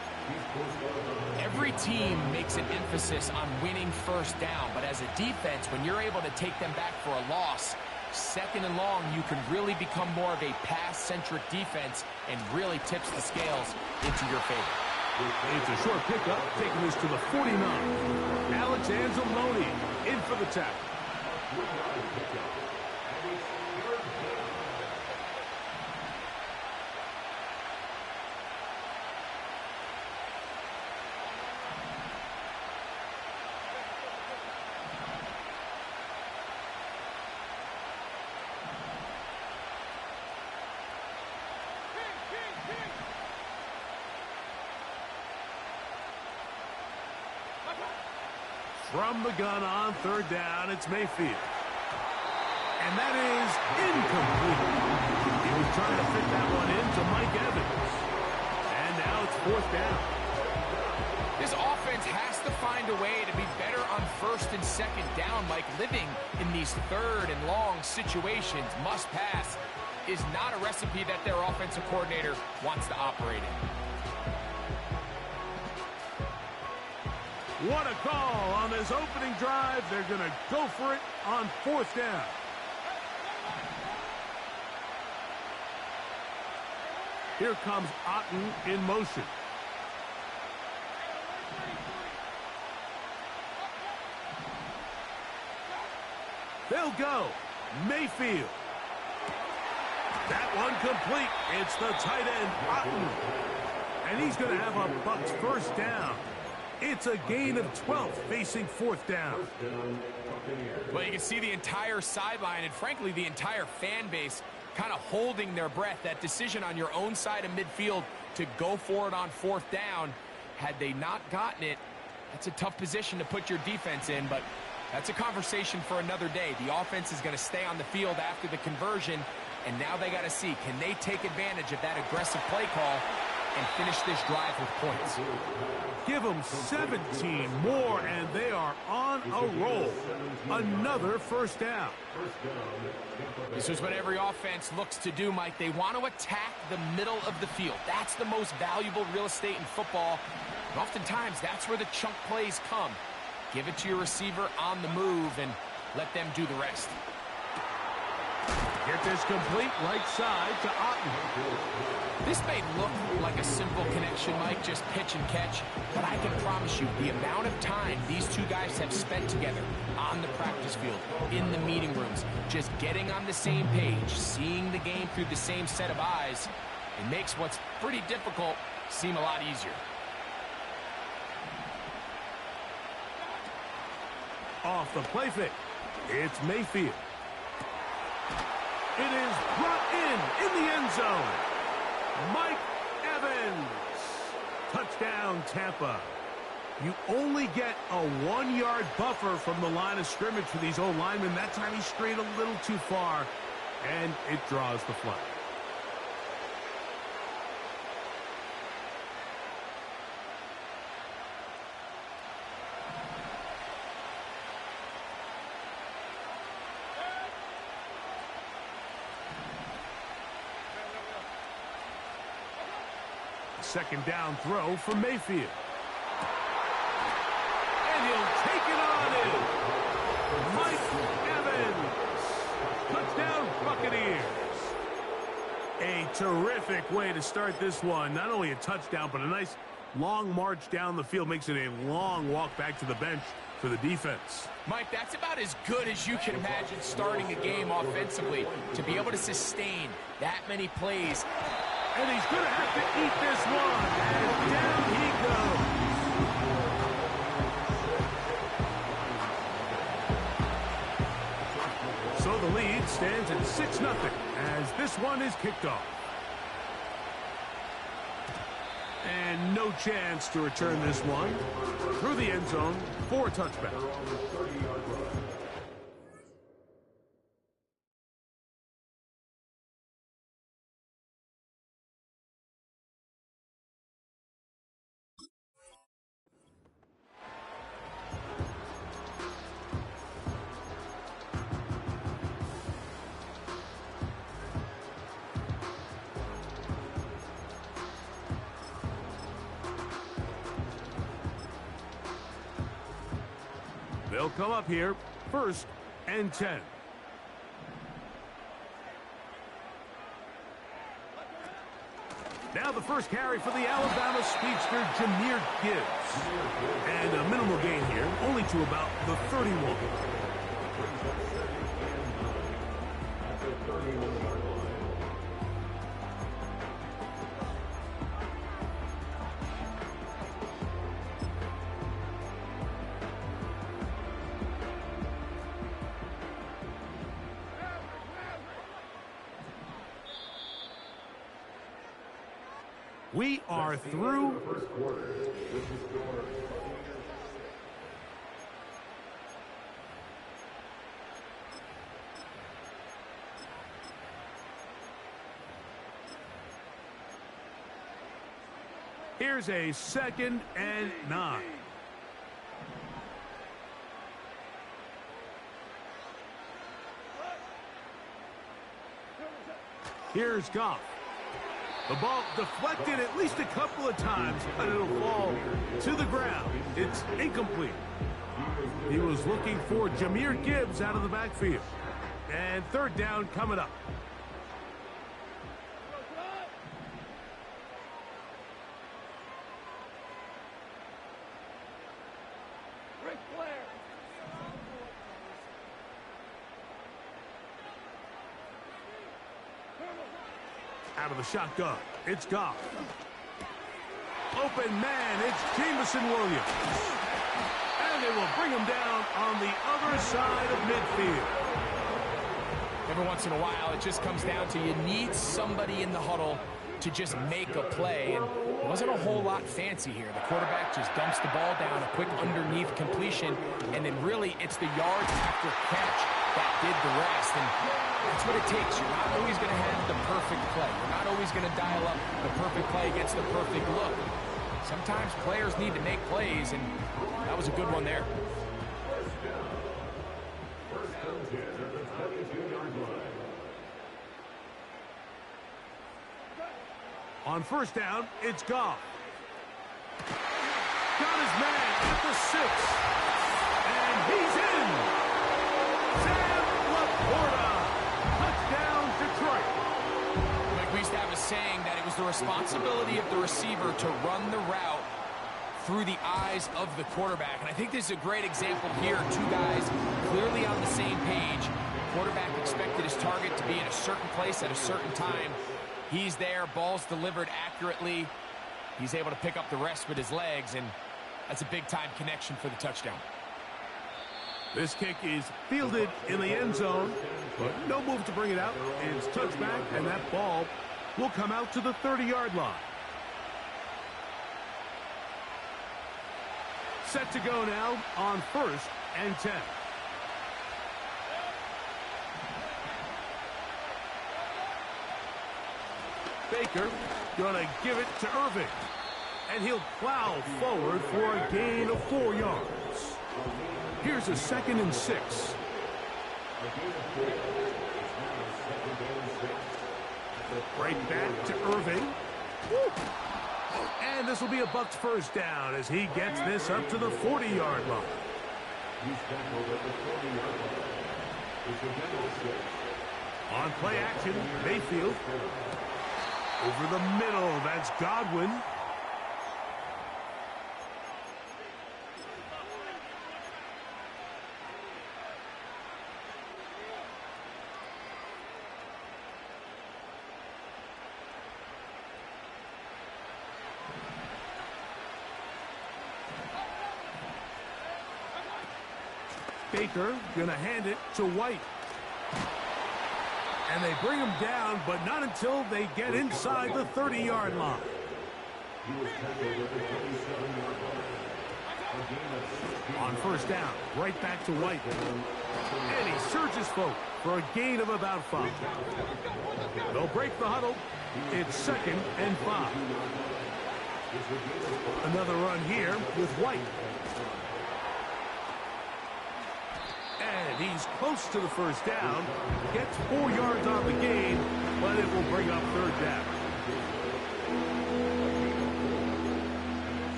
Every team makes an emphasis on winning first down, but as a defense, when you're able to take them back for a loss, 2nd and long, you can really become more of a pass-centric defense and really tips the scales into your favor. It's a short pickup, taking this to the 49. Alex Anzalone in for the tackle. From the gun on 3rd down, it's Mayfield. And that is incomplete. He was trying to fit that one into Mike Evans. And now it's 4th down. This offense has to find a way to be better on 1st and 2nd down. Mike, living in these 3rd and long situations, must pass, is not a recipe that their offensive coordinator wants to operate in. What a call on this opening drive. They're going to go for it on 4th down. Here comes Otten in motion. They'll go. Mayfield. That one complete. It's the tight end, Otten. And he's going to have a Bucs first down. It's a gain of 12 facing 4th down. Well, you can see the entire sideline and, frankly, the entire fan base kind of holding their breath. That decision on your own side of midfield to go for it on 4th down, had they not gotten it, that's a tough position to put your defense in, but that's a conversation for another day. The offense is going to stay on the field after the conversion, and now they got to see, can they take advantage of that aggressive play call and finish this drive with points? Give them 17 more, and they are on a roll. Another first down. This is what every offense looks to do, Mike. They want to attack the middle of the field. That's the most valuable real estate in football. And oftentimes, that's where the chunk plays come. Give it to your receiver on the move and let them do the rest. Get this complete right side to Otten. This may look like a simple connection, Mike, just pitch and catch, but I can promise you the amount of time these two guys have spent together on the practice field, in the meeting rooms, just getting on the same page, seeing the game through the same set of eyes, it makes what's pretty difficult seem a lot easier. Off the play fake, it's Mayfield. It is brought in the end zone. Mike Evans. Touchdown, Tampa. You only get a 1-yard buffer from the line of scrimmage for these old linemen. That time he strayed a little too far, and it draws the flag. Second down throw for Mayfield. And he'll take it on in. Mike Evans. Touchdown, Buccaneers. A terrific way to start this one. Not only a touchdown, but a nice long march down the field. Makes it a long walk back to the bench for the defense. Mike, that's about as good as you can imagine starting a game offensively. To be able to sustain that many plays. And he's going to have to eat this one. And down he goes. So the lead stands at 6-0 as this one is kicked off. And no chance to return this one through the end zone for a touchback. They'll come up here, 1st and 10. Now the first carry for the Alabama speedster, Jahmyr Gibbs. And a minimal gain here, only to about the 31. We are through. Here's a 2nd and 9. Here's Goff. The ball deflected at least a couple of times, but it'll fall to the ground. It's incomplete. He was looking for Jahmyr Gibbs out of the backfield. And 3rd down coming up. Out of the shotgun, it's Goff. Open man, it's Jameson Williams. And they will bring him down on the other side of midfield. Every once in a while, it just comes down to you need somebody in the huddle to just make a play. And it wasn't a whole lot fancy here. The quarterback just dumps the ball down, a quick underneath completion, and then really it's the yards after catch that did the rest. And that's what it takes. You're not always going to have the perfect play. You're not always going to dial up the perfect play against the perfect look. Sometimes players need to make plays, and that was a good one there. On 1st down, it's Goff. Got his man at the 6. And he's in. Sam Laporta. Touchdown, Detroit. Like we used to have a saying that it was the responsibility of the receiver to run the route through the eyes of the quarterback. And I think this is a great example here. 2 guys clearly on the same page. Quarterback expected his target to be in a certain place at a certain time. He's there, ball's delivered accurately. He's able to pick up the rest with his legs, and that's a big-time connection for the touchdown. This kick is fielded in the end zone, but no move to bring it out. It's touchback, and that ball will come out to the 30-yard line. Set to go now on 1st and 10. Baker gonna give it to Irving. And he'll plow forward for a gain of 4 yards. Here's a 2nd and 6. Right back to Irving. Woo. And this will be a Bucs first down as he gets this up to the 40-yard line. On play action, Mayfield. Over the middle, that's Godwin. Baker gonna hand it to White. And they bring him down, but not until they get inside the 30-yard line. On first down, right back to White. And he surges forward for a gain of about 5. They'll break the huddle. It's 2nd and 5. Another run here with White. And he's close to the first down. Gets 4 yards on the gain, but it will bring up 3rd down.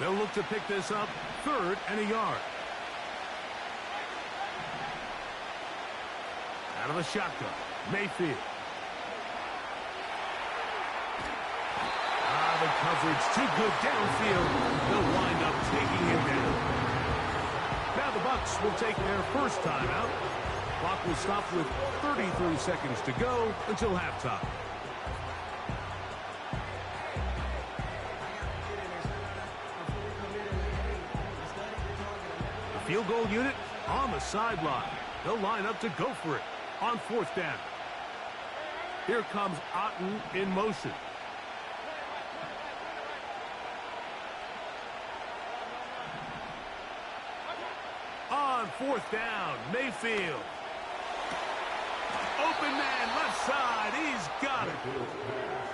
They'll look to pick this up 3rd and a yard. Out of the shotgun, Mayfield. The coverage too good downfield. They'll wind up taking him down. Now the Bucs will take their first timeout. Clock will stop with 33 seconds to go until halftime. The field goal unit on the sideline. They'll line up to go for it on 4th down. Here comes Otten in motion. On 4th down, Mayfield. Open man, left side, he's got it.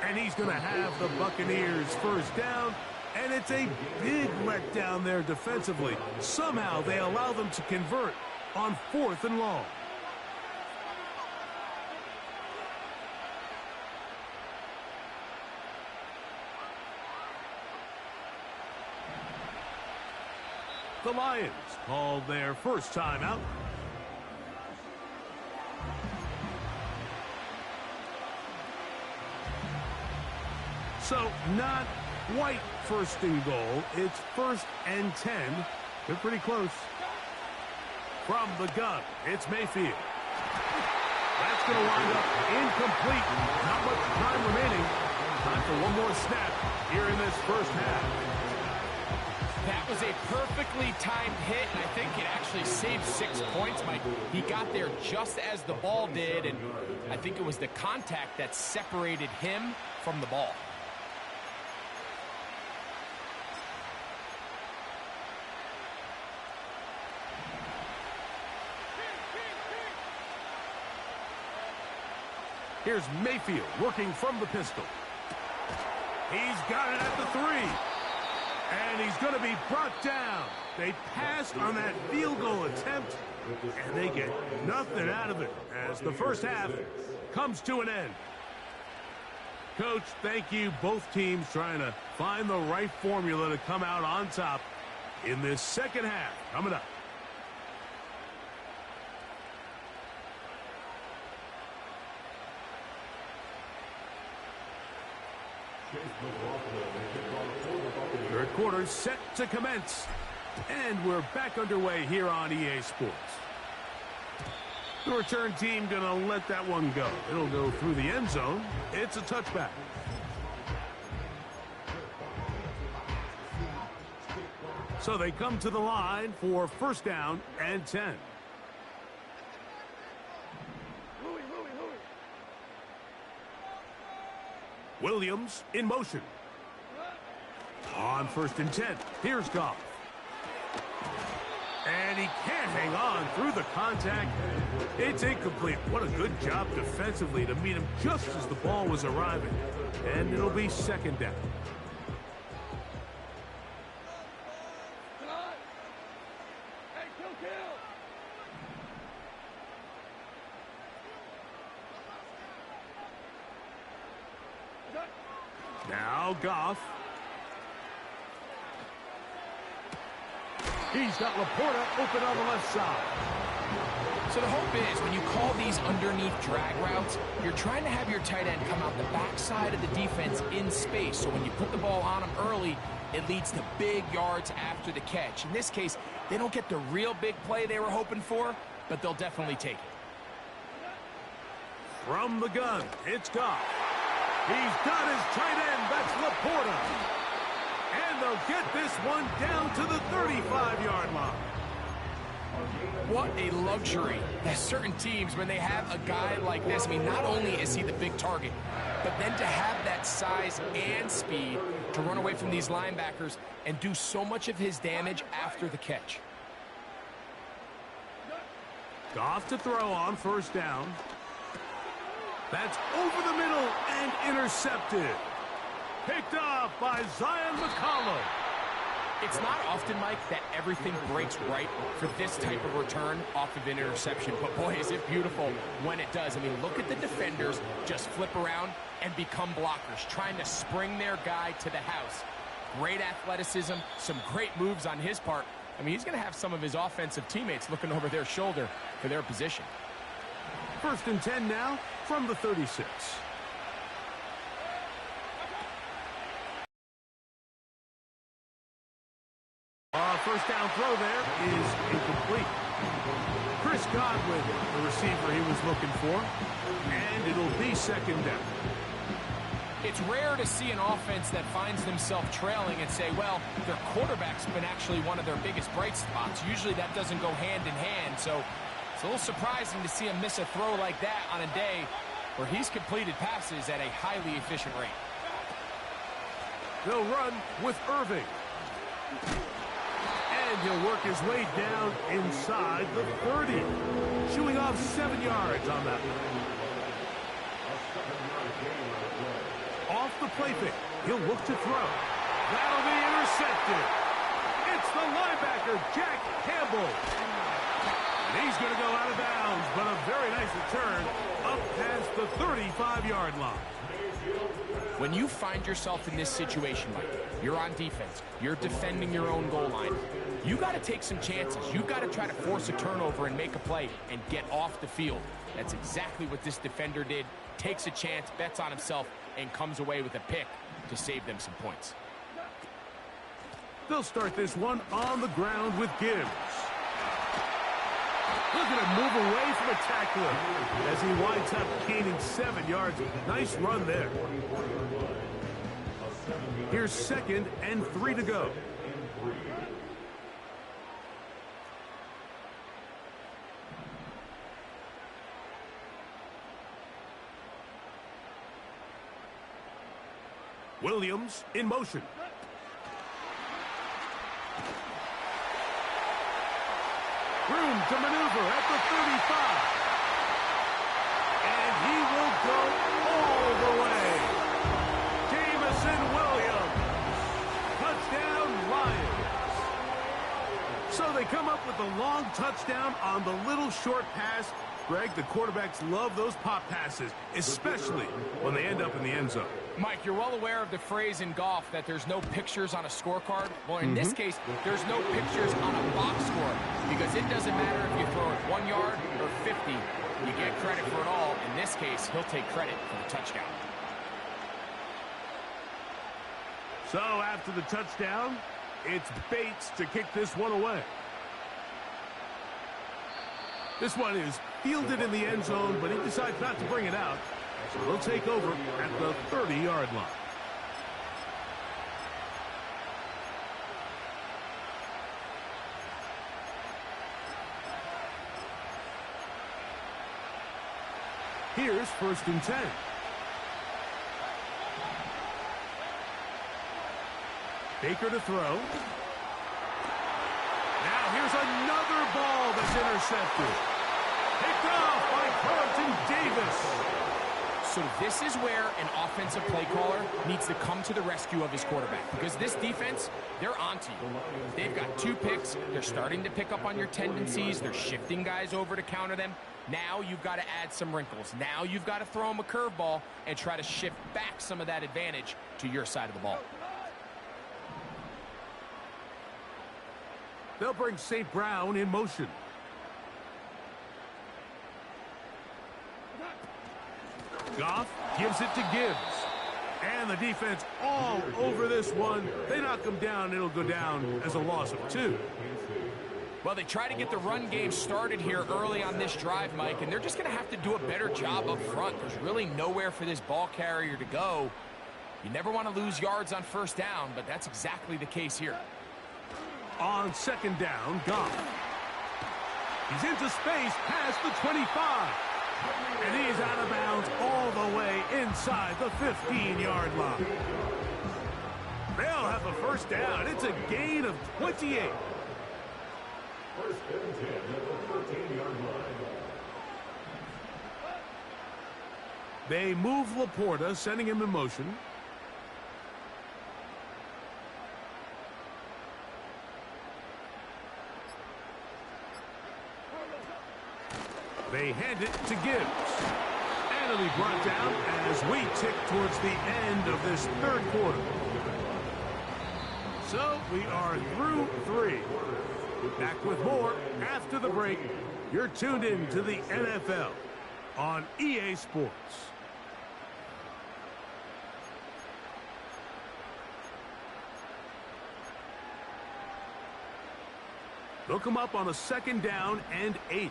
And he's going to have the Buccaneers first down, and it's a big letdown there defensively. Somehow they allow them to convert on 4th and long. The Lions called their first timeout. So not quite 1st and goal. It's 1st and 10. They're pretty close. From the gun, it's Mayfield. That's going to wind up incomplete. Not much time remaining. Time for one more snap here in this first half. That was a perfectly timed hit, and I think it actually saved 6 points, Mike. He got there just as the ball did, and I think it was the contact that separated him from the ball. Here's Mayfield working from the pistol. He's got it at the 3. And he's going to be brought down. They passed on that field goal attempt, and they get nothing out of it as the first half comes to an end. Coach, thank you. Both teams trying to find the right formula to come out on top in this second half. Coming up. Third quarter set to commence. And we're back underway here on EA Sports. The return team going to let that one go. It'll go through the end zone. It's a touchback. So they come to the line for 1st down and 10. Williams in motion. On 1st and 10, here's Goff. And he can't hang on through the contact. It's incomplete. What a good job defensively to meet him just as the ball was arriving. And it'll be 2nd down. Now Goff. He's got Laporta open on the left side. So the hope is when you call these underneath drag routes, you're trying to have your tight end come out the backside of the defense in space. So when you put the ball on him early, it leads to big yards after the catch. In this case, they don't get the real big play they were hoping for, but they'll definitely take it. From the gun, it's Goff. He's got his tight end. That's Laporta. And they'll get this one down to the 35-yard line. What a luxury that certain teams, when they have a guy like this, I mean, not only is he the big target, but then to have that size and speed to run away from these linebackers and do so much of his damage after the catch. Goff to throw on 1st down. That's over the middle and intercepted. Picked off by Zion McCollum. It's not often, Mike, that everything breaks right for this type of return off of an interception. But boy, is it beautiful when it does. I mean, look at the defenders just flip around and become blockers, trying to spring their guy to the house. Great athleticism, some great moves on his part. I mean, he's going to have some of his offensive teammates looking over their shoulder for their position. 1st and 10 now from the 36. First down throw there is incomplete. Chris Godwin, the receiver he was looking for, and it'll be 2nd down. It's rare to see an offense that finds themselves trailing and say, well, their quarterback's been actually one of their biggest bright spots. Usually that doesn't go hand in hand, so it's a little surprising to see him miss a throw like that on a day where he's completed passes at a highly efficient rate. They'll run with Irving. And he'll work his way down inside the 30. Shooing off 7 yards on that one. Off the play fake. He'll look to throw. That'll be intercepted. It's the linebacker, Jack Campbell. And he's going to go out of bounds, but a very nice return up past the 35-yard line. When you find yourself in this situation, Mike, you're on defense, you're defending your own goal line, you got to take some chances. You got to try to force a turnover and make a play and get off the field. That's exactly what this defender did. Takes a chance, bets on himself, and comes away with a pick to save them some points. They'll start this one on the ground with Gibbs. Look at him move away from a tackler as he winds up gaining 7 yards. Nice run there. Here's 2nd and 3 to go. Williams in motion. Room to maneuver at the 35. And he will go all the way. Jamison Williams. Touchdown, Lions. So they come up with a long touchdown on the little short pass. Greg, the quarterbacks love those pop passes, especially when they end up in the end zone. Mike, you're well aware of the phrase in golf that there's no pictures on a scorecard. Well, in this case, there's no pictures on a box score because it doesn't matter if you throw it 1 yard or 50. You get credit for it all. In this case, he'll take credit for the touchdown. So after the touchdown, it's Bates to kick this one away. This one is fielded in the end zone, but he decides not to bring it out. So they'll take over at the 30-yard line. Here's 1st and 10. Baker to throw. Now here's another ball that's intercepted. Picked off by Carlton Davis. So this is where an offensive play caller needs to come to the rescue of his quarterback, because this defense, they're onto you. They've got 2 picks. They're starting to pick up on your tendencies. They're shifting guys over to counter them. Now you've got to add some wrinkles. Now you've got to throw them a curveball and try to shift back some of that advantage to your side of the ball. They'll bring St. Brown in motion. Goff gives it to Gibbs. And the defense all over this one. They knock him down. It'll go down as a loss of 2. Well, they try to get the run game started here early on this drive, Mike, and they're just going to have to do a better job up front. There's really nowhere for this ball carrier to go. You never want to lose yards on first down, but that's exactly the case here. On second down, Goff. He's into space past the 25. And he's out of bounds all the way inside the 15-yard line. They'll have a first down. It's a gain of 28. First and 10 at the 13-yard line. They move Laporta, sending him in motion. They hand it to Gibbs. And it'll be brought down as we tick towards the end of this third quarter. So we are through 3. Back with more after the break. You're tuned in to the NFL on EA Sports. They'll come up on a second down and 8.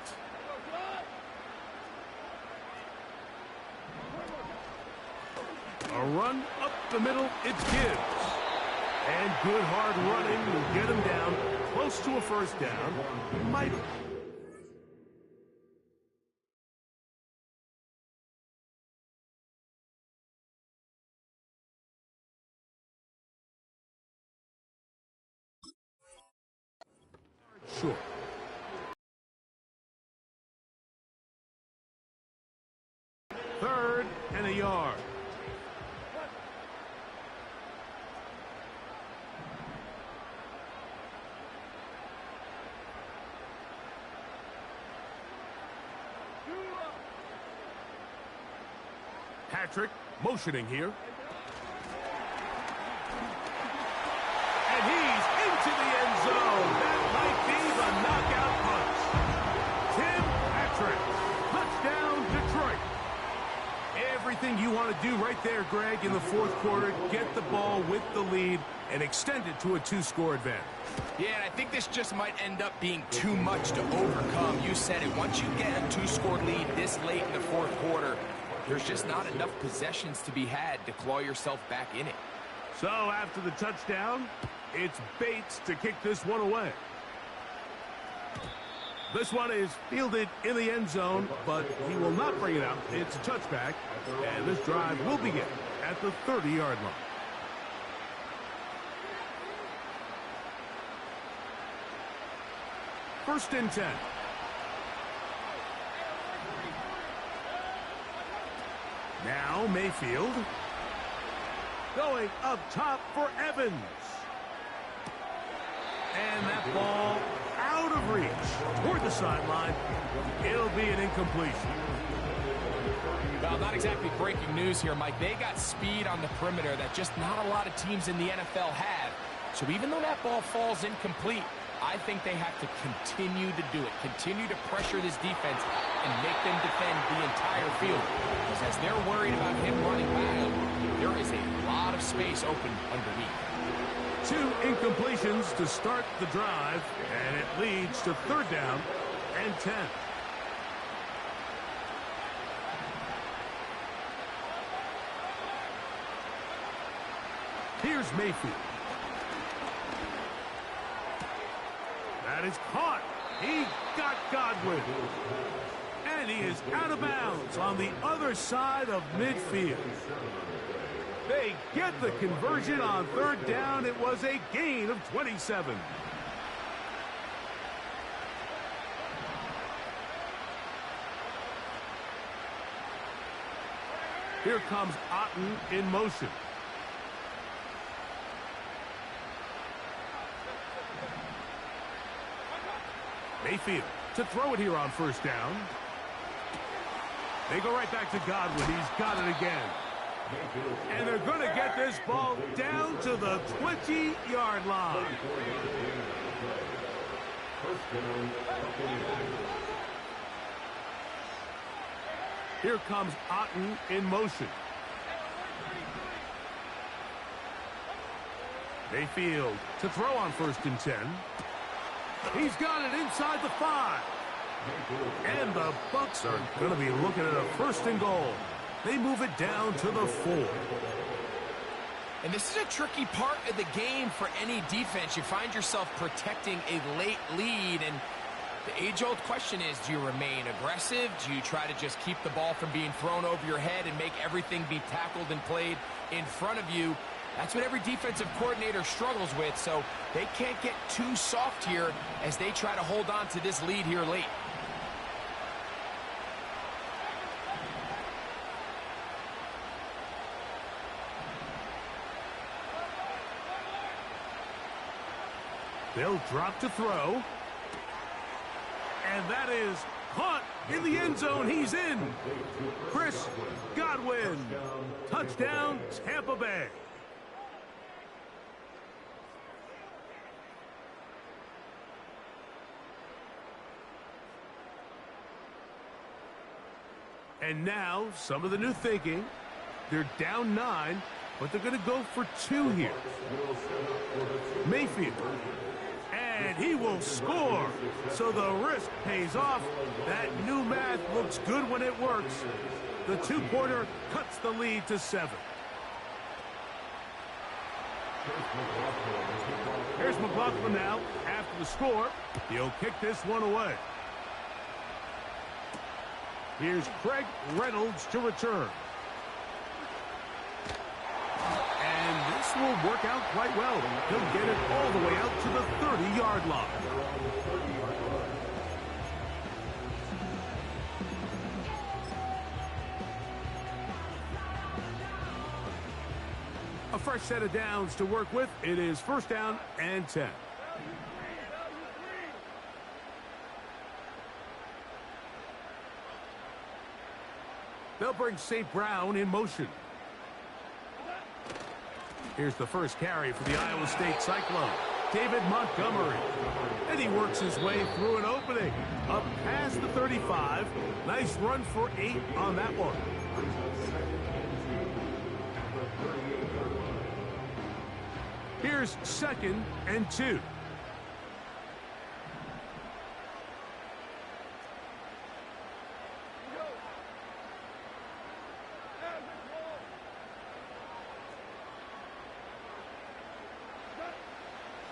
A run up the middle, it's Gibbs. And good hard running will get him down close to a first down. Might. Sure. Third and a yard. Patrick motioning here. And he's into the end zone. That might be the knockout punch. Tim Patrick. Touchdown, Detroit. Everything you want to do right there, Greg, in the fourth quarter. Get the ball with the lead and extend it to a 2-score advantage. Yeah, and I think this just might end up being too much to overcome. You said it. Once you get a 2-score lead this late in the fourth quarter, there's just not enough possessions to be had to claw yourself back in it. So after the touchdown, it's Bates to kick this one away. This one is fielded in the end zone, but he will not bring it out. It's a touchback, and this drive will begin at the 30-yard line. First and 10. Now Mayfield. Going up top for Evans. And that ball out of reach toward the sideline. It'll be an incompletion. Well, not exactly breaking news here, Mike. They got speed on the perimeter that just not a lot of teams in the NFL have. So even though that ball falls incomplete, I think they have to continue to do it. Continue to pressure this defense and make them defend the entire field. Because as they're worried about him running wild, there is a lot of space open underneath. 2 incompletions to start the drive, and it leads to third down and 10. Here's Mayfield. That is caught. He got Godwin. And he is out of bounds on the other side of midfield. They get the conversion on third down. It was a gain of 27. Here comes Otten in motion. Mayfield to throw it here on first down. They go right back to Godwin. He's got it again. And they're going to get this ball down to the 20-yard line. Here comes Otten in motion. Mayfield to throw on first and 10. He's got it inside the 5. And the Bucs are going to be looking at a first and goal. They move it down to the 4. And this is a tricky part of the game for any defense. You find yourself protecting a late lead, and the age-old question is, do you remain aggressive? Do you try to just keep the ball from being thrown over your head and make everything be tackled and played in front of you? That's what every defensive coordinator struggles with, so they can't get too soft here as they try to hold on to this lead here late. They'll drop to throw. And that is caught in the end zone. He's in. Chris Godwin. Touchdown, Tampa Bay. And now, some of the new thinking. They're down 9, but they're going to go for 2 here. Mayfield. And he will score. So the risk pays off. That new math looks good when it works. The 2-pointer cuts the lead to 7. Here's McLaughlin now. After the score, he'll kick this one away. Here's Craig Reynolds to return. And this will work out quite well. He'll get it all the way out to the 30-yard line. A fresh set of downs to work with. It is first down and 10. They'll bring St. Brown in motion. Here's the first carry for the Iowa State Cyclone, David Montgomery. And he works his way through an opening. Up past the 35. Nice run for 8 on that one. Here's 2nd and 2.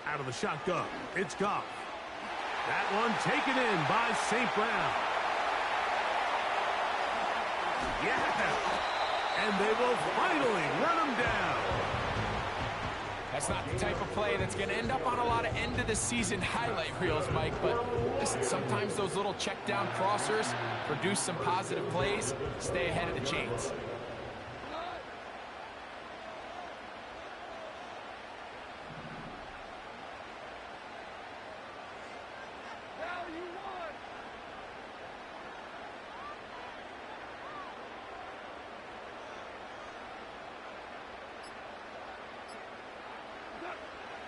Out of the shotgun, it's Goff. That one taken in by St. Brown. Yeah! And they will finally run him down. That's not the type of play that's going to end up on a lot of end-of-the-season highlight reels, Mike. But listen, sometimes those little check-down crossers produce some positive plays. Stay ahead of the chains.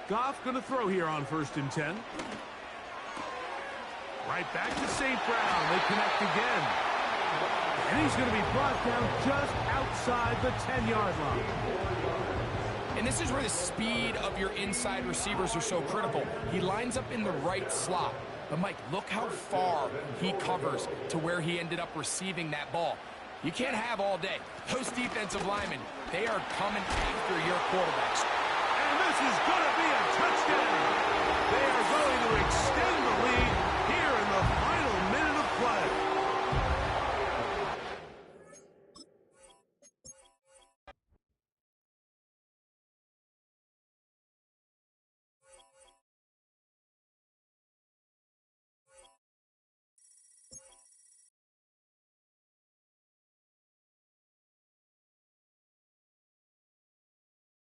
Goff going to throw here on 1st and 10. Right back to St. Brown. They connect again. And he's going to be brought down just outside the 10-yard line. And this is where the speed of your inside receivers are so critical. He lines up in the right slot. But, Mike, look how far he covers to where he ended up receiving that ball. You can't have all day. Those defensive linemen, they are coming after your quarterbacks. And this is going to be a